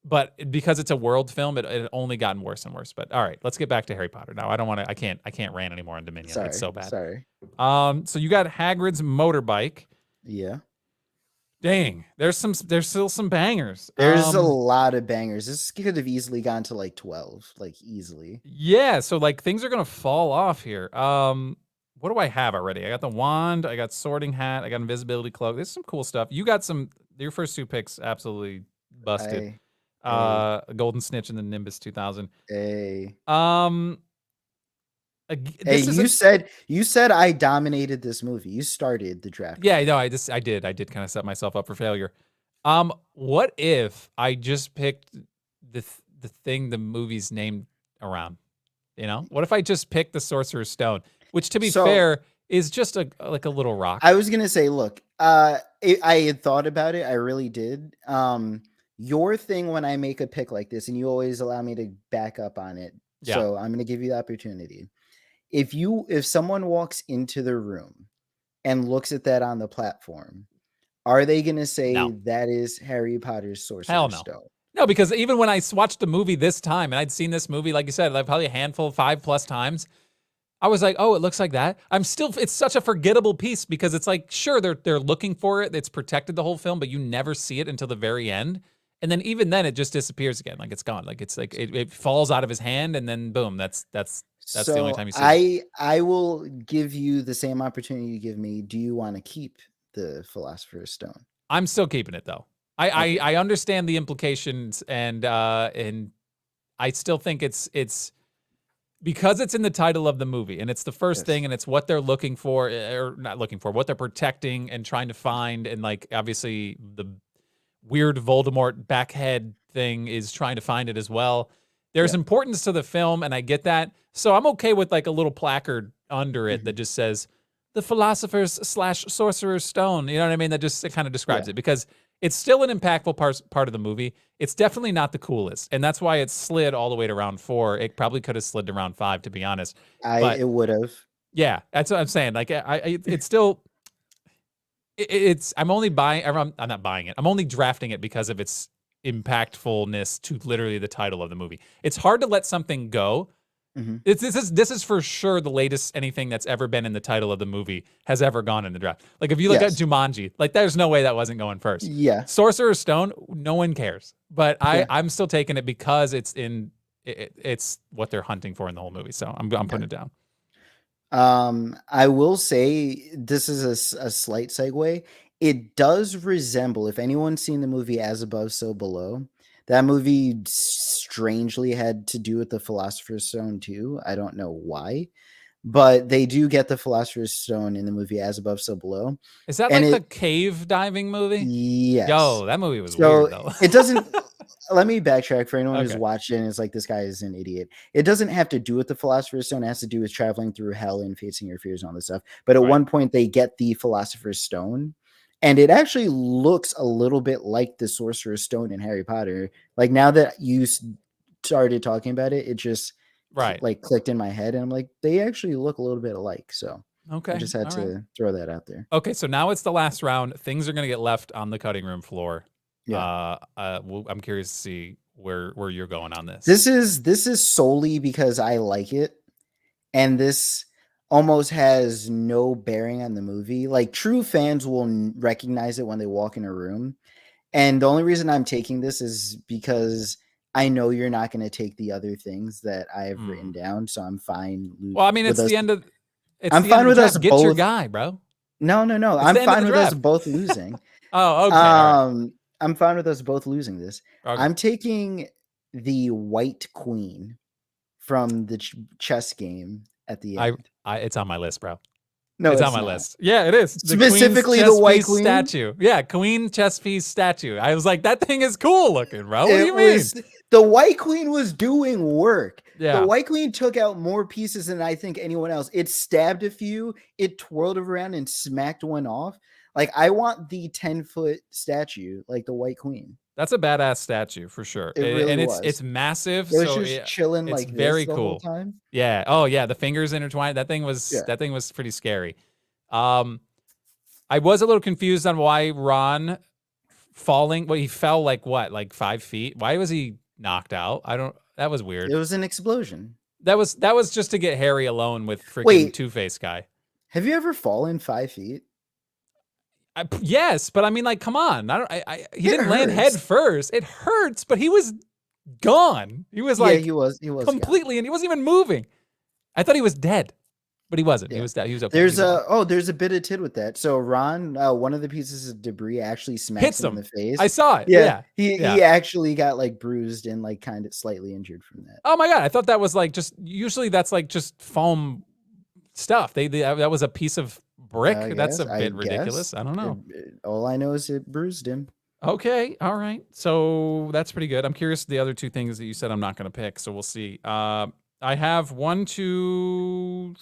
But because it's a world film, it only gotten worse and worse. But all right, let's get back to Harry Potter now. I don't want to. I can't rant anymore on Dominion. It's Sorry. so bad. Sorry. So you got Hagrid's motorbike. Yeah. Dang, there's still some bangers. There's a lot of bangers. This could have easily gone to like 12, like easily. Yeah, so like things are gonna fall off here. What do I have already? I got the wand, I got sorting hat, I got invisibility cloak. There's some cool stuff. You got some. Your first two picks absolutely busted. I a A golden snitch and the Nimbus 2000. a Um, Hey, this is you said I dominated this movie. You started the draft yeah, order. no, I did kind of set myself up for failure. What if I just picked the thing the movie's named around? You know, what if I just picked the Sorcerer's Stone, which to be So fair is just like a little rock. I was gonna say, look, I had thought about it. I really did. Your thing when I make a pick like this, and you always allow me to back up on it. Yeah. So I'm gonna give you the opportunity. If someone walks into the room and looks at that on the platform, are they gonna say No. that is Harry Potter's Hell Sorcerer's no. Stone? No, because even when I watched the movie this time, and I'd seen this movie, like you said, like probably a handful, 5+ times, I was like, oh, it looks like that. It's such a forgettable piece because it's like, sure, they're looking for it. It's protected the whole film, but you never see it until the very end. And then even then it just disappears again. Like it's gone. Like it's like it falls out of his hand and then boom, that's the only So time you see it. I will give you the same opportunity you give me. Do you want to keep the Philosopher's Stone? I'm still keeping it though. Okay. I understand the implications and I still think it's because it's in the title of the movie and it's the first Yes. thing and it's what they're looking for or not looking for, what they're protecting and trying to find. And like, obviously the weird Voldemort backhead thing is trying to find it as well. There's Yeah. importance to the film and I get that. So I'm okay with like a little placard under it that Mhm. just says the Philosopher's / Sorcerer's Stone. You know what I mean? That just it kind of describes Yeah. it because it's still an impactful part of the movie. It's definitely not the coolest, and that's why it slid all the way to round 4. It probably could have slid to round 5, to be honest. But It would have. yeah, that's what I'm saying. Like, it's still, it's. I'm only buying. I'm not buying it. I'm only drafting it because of its impactfulness to literally the title of the movie. It's hard to let something go Mhm. This is for sure the latest anything that's ever been in the title of the movie has ever gone in the draft. Like if you look at Yes. Jumanji, like there's no way that wasn't going first. Yeah. Sorcerer's Stone, no one cares, but Yeah. I'm still taking it because it's what they're hunting for in the whole movie. So I'm Okay. putting it down. I will say this is a slight segue. It does resemble, if anyone's seen the movie As Above, So Below, that movie strangely had to do with the Philosopher's Stone too. I don't know why, but they do get the Philosopher's Stone in the movie As Above, So Below. Is that And like the it, cave diving movie? yes. Yo, that movie was So weird though. it doesn't, let me backtrack for anyone who's Okay, watching and is like, this guy is an idiot. It doesn't have to do with the Philosopher's Stone. It has to do with traveling through hell and facing your fears and all this stuff. But at right. one point, they get the Philosopher's Stone, and it actually looks a little bit like the Sorcerer's Stone in Harry Potter. Like now that you started talking about it, it just Right. like clicked in my head, and I'm like, they actually look a little bit alike. So I Okay. just had All right. to throw that out there. Okay, so now it's the last round. Things are going to get left on the cutting room floor. Yeah. I'm curious to see where you're going on this. This is solely because I like it, and this almost has no bearing on the movie. Like true fans will recognize it when they walk in a room. And the only reason I'm taking this is because I know you're not going to take the other things that I have written Hmm. down, so I'm fine Well, I mean, with us. it's I'm the end fine of the with us draft. Get your both. guy, bro. No, no, no. It's I'm the end of fine the with us draft. both losing. Oh, okay. All right. I'm fine with us both losing this. Okay. I'm taking the White Queen from the chess game at the I, end. it's on my list, bro. No, It's on it's my not. list. Yeah, it is. The Queen's Specifically the chess White piece Queen. statue. Yeah, Queen chess piece statue. I was like, that thing is cool looking, bro. What do It you mean? was the White Queen was doing work. The Yeah. White Queen took out more pieces than I think anyone else. It stabbed a few, it twirled around and smacked one off. Like I want the 10-foot statue, like the White Queen. That's a badass statue for sure. It really And it's was. massive, It was so just chilling it's like this very the whole cool. time. Yeah. Oh yeah, the fingers intertwined. Yeah. That thing was pretty scary. Um I was a little confused on why Ron falling, well, he fell like what, like 5 feet? Why was he knocked out? I don't that was weird. It was an explosion. That was just to get Harry alone with freaking Wait, Two-Face guy. have you ever fallen 5 feet? Yes, but I mean, like, come on. He It didn't land head hurts. first. It hurts, but he was gone. He was Yeah, like he was gone. completely, and he wasn't even moving. I thought he was dead, but he wasn't. He Yeah. was dead. He was okay. He was alive. There's a bit of tid with that. So Ron, one of the pieces of debris actually smacks Hits him in him. the face. I saw it. Yeah, Yeah. Yeah. he actually got like bruised and like kind of slightly injured from that. Oh my god! I thought that was like just usually that's like just foam stuff. That was a piece of brick. That's a I bit guess. ridiculous. I don't know. All I know is it bruised him. Okay, all right. So that's pretty good. I'm curious the other two things that you said I'm not going to pick. So we'll see. I have 1, 2,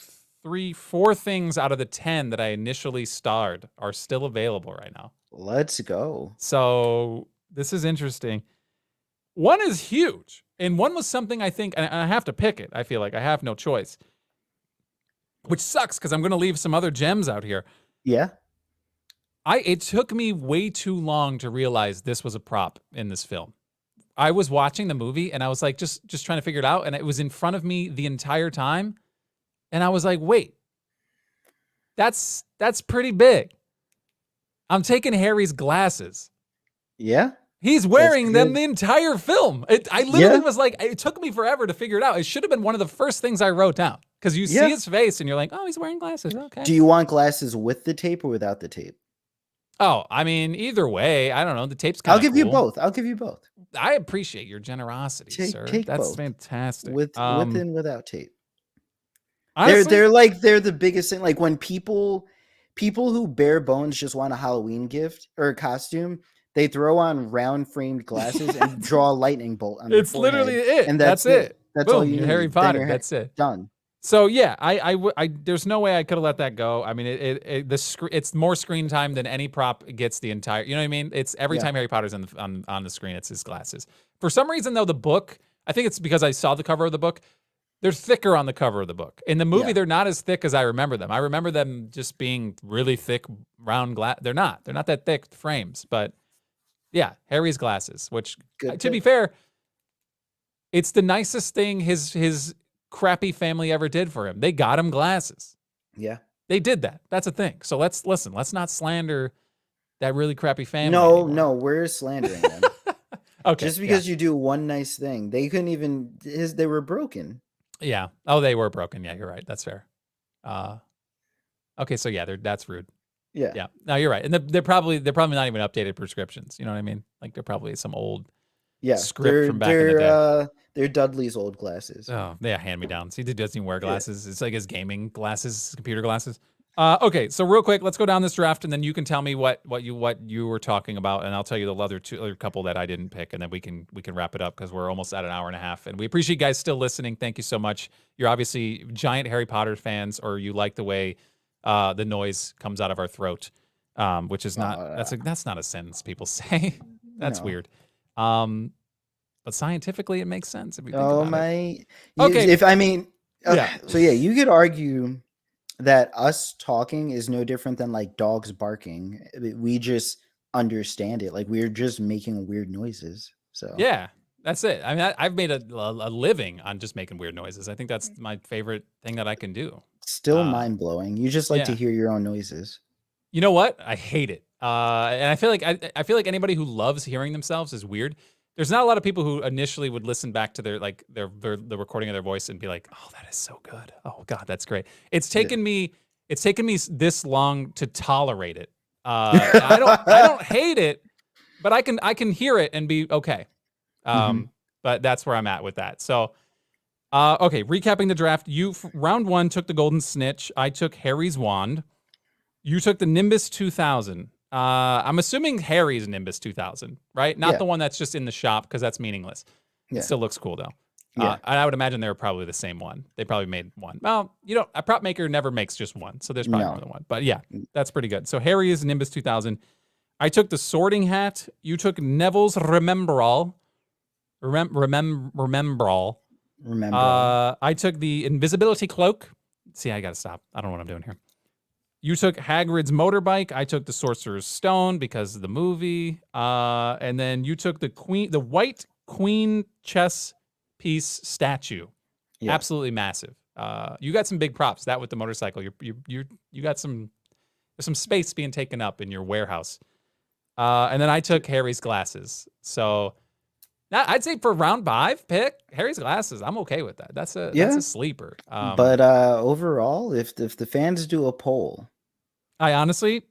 3, 4 things out of the 10 that I initially starred are still available right now. Let's go. So this is interesting. One is huge, and one was something I think, and I have to pick it. I feel like I have no choice, which sucks because I'm going to leave some other gems out here. Yeah. It took me way too long to realize this was a prop in this film. I was watching the movie and I was like, just trying to figure it out. And it was in front of me the entire time. And I was like, wait, that's pretty big. I'm taking Harry's glasses. Yeah. He's That's wearing them good. the entire film. I literally was like, it took me forever to figure it out. It should have been one of the first things I wrote down because you see his face and you're like, oh, he's wearing glasses. Okay. Do you want glasses with the tape or without the tape? Oh, I mean, either way, I don't know. The tape's kind I'll of give you cool. both. I'll give you both. I appreciate your generosity, sir. Take That's both. fantastic. With and without tape. Honestly, They're the biggest thing. Like when people who bare bones just want a Halloween gift or a costume, they throw on round framed glasses and draw a lightning bolt on their it's forehead, literally it. and That's it. That's Boom, all you you're need. Harry Then Potter. you're That's it. done. So yeah, there's no way I could have let that go. I mean, it's more screen time than any prop gets the entire. You know what I mean? It's every Yeah. time Harry Potter's on the screen, it's his glasses. For some reason, though, the book. I think it's because I saw the cover of the book. They're thicker on the cover of the book. In the movie, Yeah. they're not as thick as I remember them. I remember them just being really thick, round glass. They're not. They're not that thick frames. But yeah, Harry's glasses. Which, Good to be pick. fair, it's the nicest thing. His crappy family ever did for him. They got him glasses. Yeah. They did that. That's a thing. So let's listen. Let's not slander that really crappy family No, anymore. no, we're slandering them. Okay. Just Yeah. because you do one nice thing, they couldn't even. They were broken. Yeah. Oh, they were broken. Yeah, you're right. That's fair. Uh, okay. So yeah, that's rude. Yeah. Yeah. No, you're right. And they're probably not even updated prescriptions. You know what I mean? Like they're probably some old Yeah, script from back in the day. they're Dudley's old glasses. Oh, yeah, hand me downs. He doesn't even wear Yeah. glasses. It's like his gaming glasses, his computer glasses. Okay, so real quick, let's go down this draft, and then you can tell me what you were talking about, and I'll tell you the other couple that I didn't pick, and then we can wrap it up because we're almost at an hour and a half, and we appreciate you guys still listening. Thank you so much. You're obviously giant Harry Potter fans, or you like the way the noise comes out of our throat, which is not that's not a sentence people say. That's No. weird. But scientifically, it makes sense if you think Oh about it. my! Okay. If I mean, Yeah. so yeah, you could argue that us talking is no different than like dogs barking. We just understand it. Like we're just making weird noises. So Yeah, that's it. I mean, I've made a living on just making weird noises. I think that's my favorite thing that I can do. still mind blowing. You just like to Yeah. hear your own noises. You know what? I hate it. And I feel like I feel like anybody who loves hearing themselves is weird. There's not a lot of people who initially would listen back to their the recording of their voice and be like, "Oh, that is so good. Oh God, that's great." It's taken me this long to tolerate it. I don't hate it, but I can hear it and be okay. Mhm. But that's where I'm at with that. So, okay, recapping the draft. Round 1 took the Golden Snitch. I took Harry's Wand. You took the Nimbus 2000. I'm assuming Harry's Nimbus 2000, right? Not Yeah. the one that's just in the shop because that's meaningless. Yeah. It still looks cool though. Yeah. And I would imagine they were probably the same one. They probably made one. Well, a prop maker never makes just one, so there's probably No. more than one. But yeah, that's pretty good. So Harry is Nimbus 2000. I took the Sorting Hat. You took Neville's Remembrall. Remembrall. Remember. I took the Invisibility Cloak. See, I gotta stop. I don't know what I'm doing here. You took Hagrid's motorbike. I took the Sorcerer's Stone because of the movie. And then you took the white queen chess piece statue. Yeah. Absolutely massive. You got some big props. That with the motorcycle. You got some space being taken up in your warehouse. And then I took Harry's glasses. So I'd say for round 5 pick Harry's glasses. I'm okay with that. That's a sleeper. But overall, if the fans do a poll, I honestly,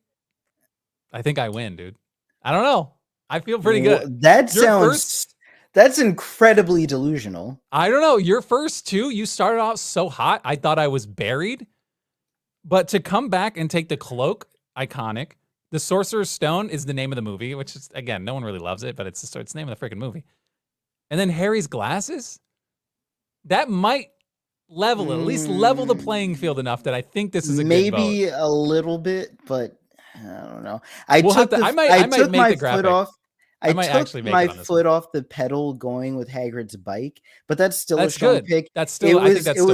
I think I win, dude. I don't know. I feel pretty good. That's incredibly delusional. I don't know. Your first 2, you started out so hot. I thought I was buried. But to come back and take the cloak, iconic. The Sorcerer's Stone is the name of the movie, which is, again, no one really loves it, but it's the name of the freaking movie. And then Harry's glasses, that might at least level the playing field enough that I think this is a good vote. Maybe a little bit, but I don't know. I might make the graphic. I took my foot off the pedal going with Hagrid's bike, but that's still a strong pick. I think that's still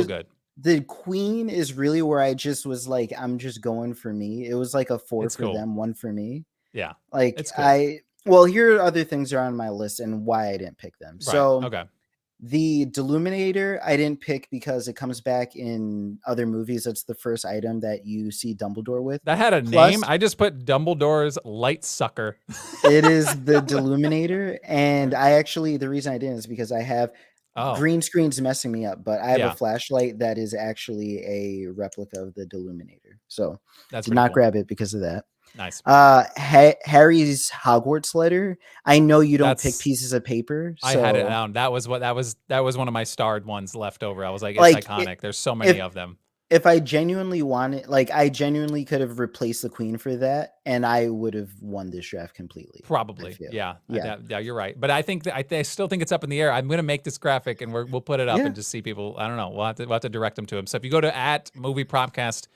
good. The Queen is really where I just was like, I'm just going for me. It was like a 4 for them, 1 for me. Yeah. Like well, here are other things that are on my list and why I didn't pick them. Right. So okay. The Deluminator I didn't pick because it comes back in other movies. That's the first item that you see Dumbledore with. That had a name. I just put Dumbledore's light sucker. It is the Deluminator, and the reason I didn't is because I have green screen's messing me up, but I have a flashlight that is actually a replica of the Deluminator. So that's did not grab it because of that. Nice. Harry's Hogwarts letter. I know you don't pick pieces of paper. So. I had it down. That was one of my starred ones left over. I was like, it's iconic. There's so many of them. If I genuinely wanted, I genuinely could have replaced the Queen for that, and I would have won this draft completely. Probably, yeah. You're right. But I think I still think it's up in the air. I'm gonna make this graphic, and we'll put it up and just see people. I don't know. We'll have to direct them to him. So if you go to @MoviePropcast,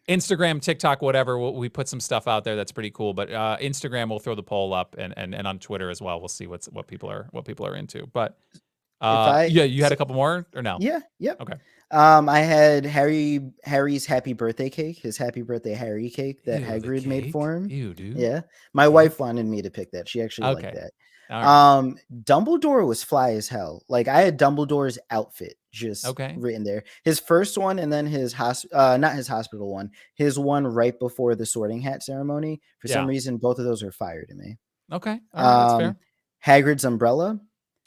Instagram, TikTok, whatever, we put some stuff out there that's pretty cool. But Instagram, we'll throw the poll up, and on Twitter as well. We'll see what people are into. But you had a couple more or no? Yeah. Yep. Okay. I had Harry's happy birthday cake, his happy birthday Harry cake that Hagrid made for him. Ew, dude. Yeah. My wife wanted me to pick that. She actually liked that. Right. Dumbledore was fly as hell. Like I had Dumbledore's outfit. just Okay. written there. His first one, and then his not his hospital one, his one right before the Sorting Hat ceremony. For some Yeah. reason, both of those are fire to me. Okay. All right. That's Um, fair. Hagrid's umbrella,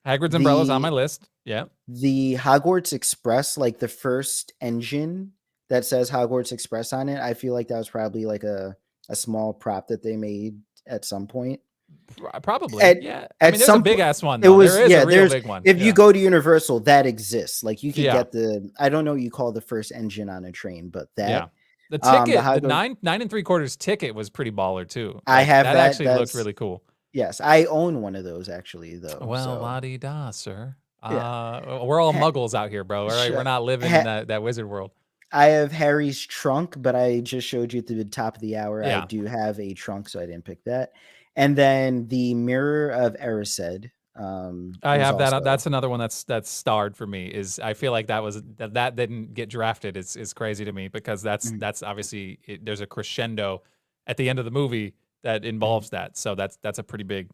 Hagrid's umbrella's on my the list. Yeah. the Hogwarts Express, like the first engine that says Hogwarts Express on it. I feel like that was probably like a small prop that they made at some point. Probably. At Yeah. I at mean, there's a some big point, ass one it though. There was, is a yeah. real There's, big one. if you Yeah. go to Universal, that exists. Like you could Yeah. get the, I don't know what you call the first engine on a train, but Yeah. that The the ticket, the Hogwarts. nine and three quarters ticket was pretty baller too. I Like have that that. actually looked That's, really cool. yes, I own one of those actually though. Well, So la di da, sir. yeah, We're all ha- muggles out here, bro. All right. We're sh- not living in ha- that wizard world. I have Harry's trunk, but I just showed you at the top of the hour. I Yeah. do have a trunk, so I didn't pick that. And then the Mirror of Erised I was have that. also. That's another one that's starred for me. Is I feel like that didn't get drafted is crazy to me because Mhm, that's obviously there's a crescendo at the end of the movie that mhm, involves that. So that's a pretty big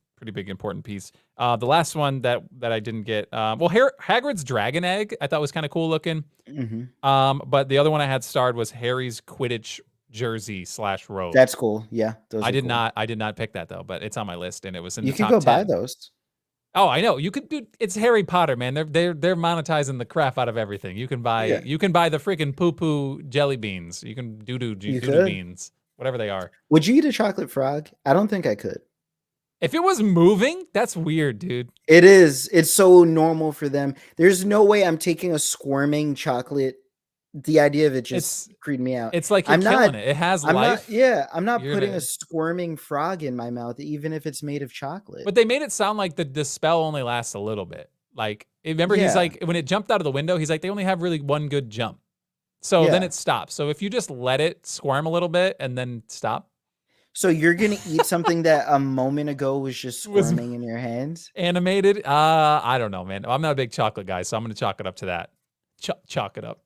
important piece. The last one that I didn't get. Well, Hagrid's dragon egg I thought was kind of cool looking. mhm. But the other one I had starred was Harry's Quidditch jersey / robe. That's cool. Yeah, those are cool. I did not pick that though, but it's on my list and it was in You the can top go buy 10. those. Oh, I know. You could do it's Harry Potter, man. They're monetizing the crap out of everything. Yeah, You can buy the freaking poo poo jelly beans. You can you doo could. beans, whatever they are. Would you eat a chocolate frog? I don't think I could. If it was moving, that's weird, dude. It is. It's so normal for them. There's no way I'm taking a squirming chocolate. The idea of it just It's creeped me out. it's like you're I'm not. killing it. It has I'm not. life. Yeah, I'm not You're putting a gonna squirming frog in my mouth, even if it's made of chocolate. But they made it sound like the spell only lasts a little bit. Like remember he's Yeah, like when it jumped out of the window, he's like they only have really one good jump. So then yeah. it stops. So if you just let it squirm a little bit and then stop, So you're gonna eat something that a moment ago was just was squirming in your hands? animated? I don't know, man. I'm not a big chocolate guy, so I'm gonna chalk it up to that. Chalk it up.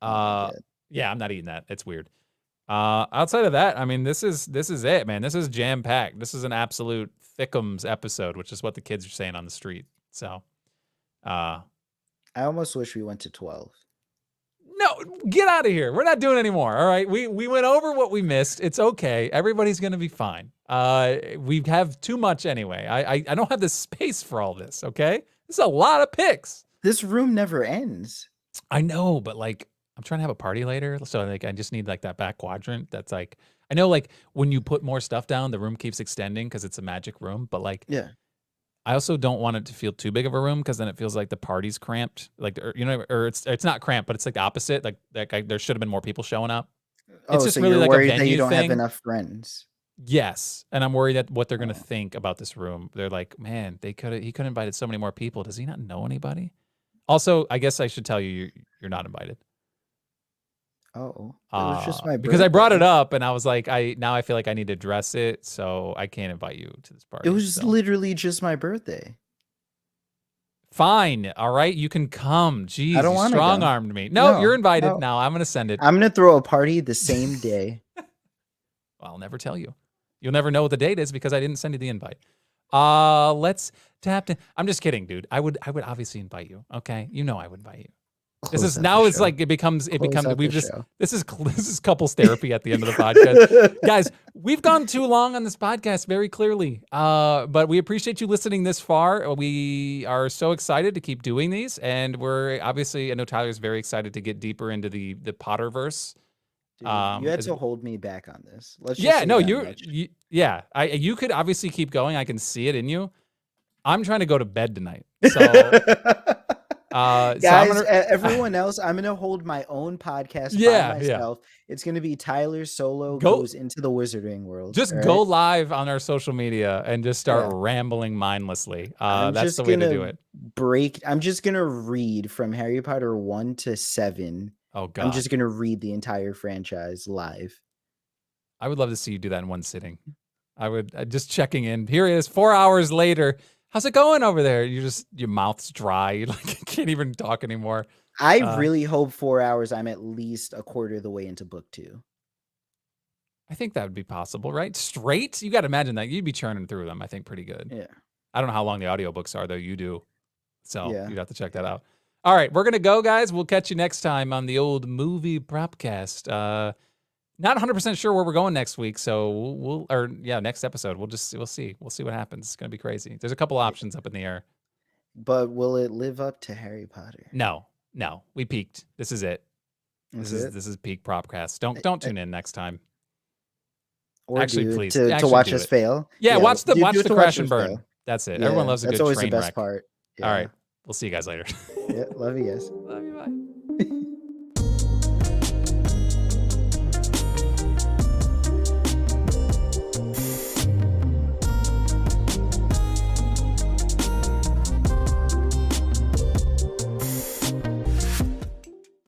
Oh my Uh, god. yeah, I'm not eating that. It's weird. Outside of that, I mean, this is it, man. This is jam packed. This is an absolute thickums episode, which is what the kids are saying on the street. So, uh, I almost wish we went to 12. no, get out of here. We're not doing anymore. All right, we went over what we missed. It's okay. Everybody's gonna be fine. We have too much anyway. I don't have the space for all this. Okay, this is a lot of picks. This room never ends. I know, but like I'm trying to have a party later, so like I just need like that back quadrant. That's like I know like when you put more stuff down, the room keeps extending because it's a magic room. But like Yeah. I also don't want it to feel too big of a room because then it feels like the party's cramped. Like or it's not cramped, but it's like the opposite. There should have been more people showing up. It's Oh, just so really you're like a worried that you venue don't have thing. enough friends. Yes, and I'm worried that what they're gonna Oh. think about this room. They're like, man, he could have invited so many more people. Does he not know anybody? Also, I guess I should tell you you're not invited. Oh. It was just my Because I brought it birthday. up and I was like, I feel like I need to address it, so I can't invite you to this It party. was So literally just my birthday. fine, all right, you can come. I Jeez, don't you wanna strong go. armed me. No, you're No, invited. no. Now I'm gonna send it. I'm gonna throw a party the same day. I'll never tell you. You'll never know what the date is because I didn't send you the invite. Let's tap in. I'm just kidding, dude. I would obviously invite you. Okay, you know I would invite you. This Close is out the now it's show. like it becomes Close out we've the just show. this is couples therapy at the end of the podcast. Guys, we've gone too long on this podcast very clearly. But we appreciate you listening this far. We are so excited to keep doing these and we're obviously I know Tyler's very excited to get deeper into the Potterverse. Dude, you had As to hold me back on this. Let's just yeah, say no, that much. yeah. You could obviously keep going. I can see it in you. I'm trying to go to bed tonight. So I'm Guys, gonna everyone else, I'm gonna hold my own podcast by yeah. myself. It's gonna be Tyler Solo Go goes into the wizarding world. just All go right. live on our social media and just start Yeah. rambling mindlessly. I'm That's the just way to gonna do it. I'm just gonna read from Harry Potter 1 to 7. Oh I'm God. just gonna read the entire franchise live. I would love to see you do that in one sitting. I would just checking in. Here it is, 4 hours later. How's it going over there? Your mouth's dry. You like can't even talk anymore. I Uh, really hope 4 hours I'm at least a quarter of the way into book 2. I think that would be possible, right? Straight? You got to imagine that. You'd be churning through them, I think, pretty good. Yeah. I don't know how long the audiobooks are, though. You do. So Yeah. you'd have to check that out. All right, we're gonna go, guys. We'll catch you next time on the old movie Propcast. Not 100% sure where we're going next week, so next episode. We'll see what happens. It's gonna be crazy. There's a couple options up in the air. But will it live up to Harry Potter? No, we peaked. This is it. That's it? This is peak Propcast. Don't I tune in next time. Or Actually, do it please, to actually watch do us it. fail? Yeah, watch do it the to crash watch and us burn. fail. That's it. Yeah, Everyone loves a that's good always the train best wreck. part. All Yeah. right, we'll see you guys later. Yeah, love you guys. Love you.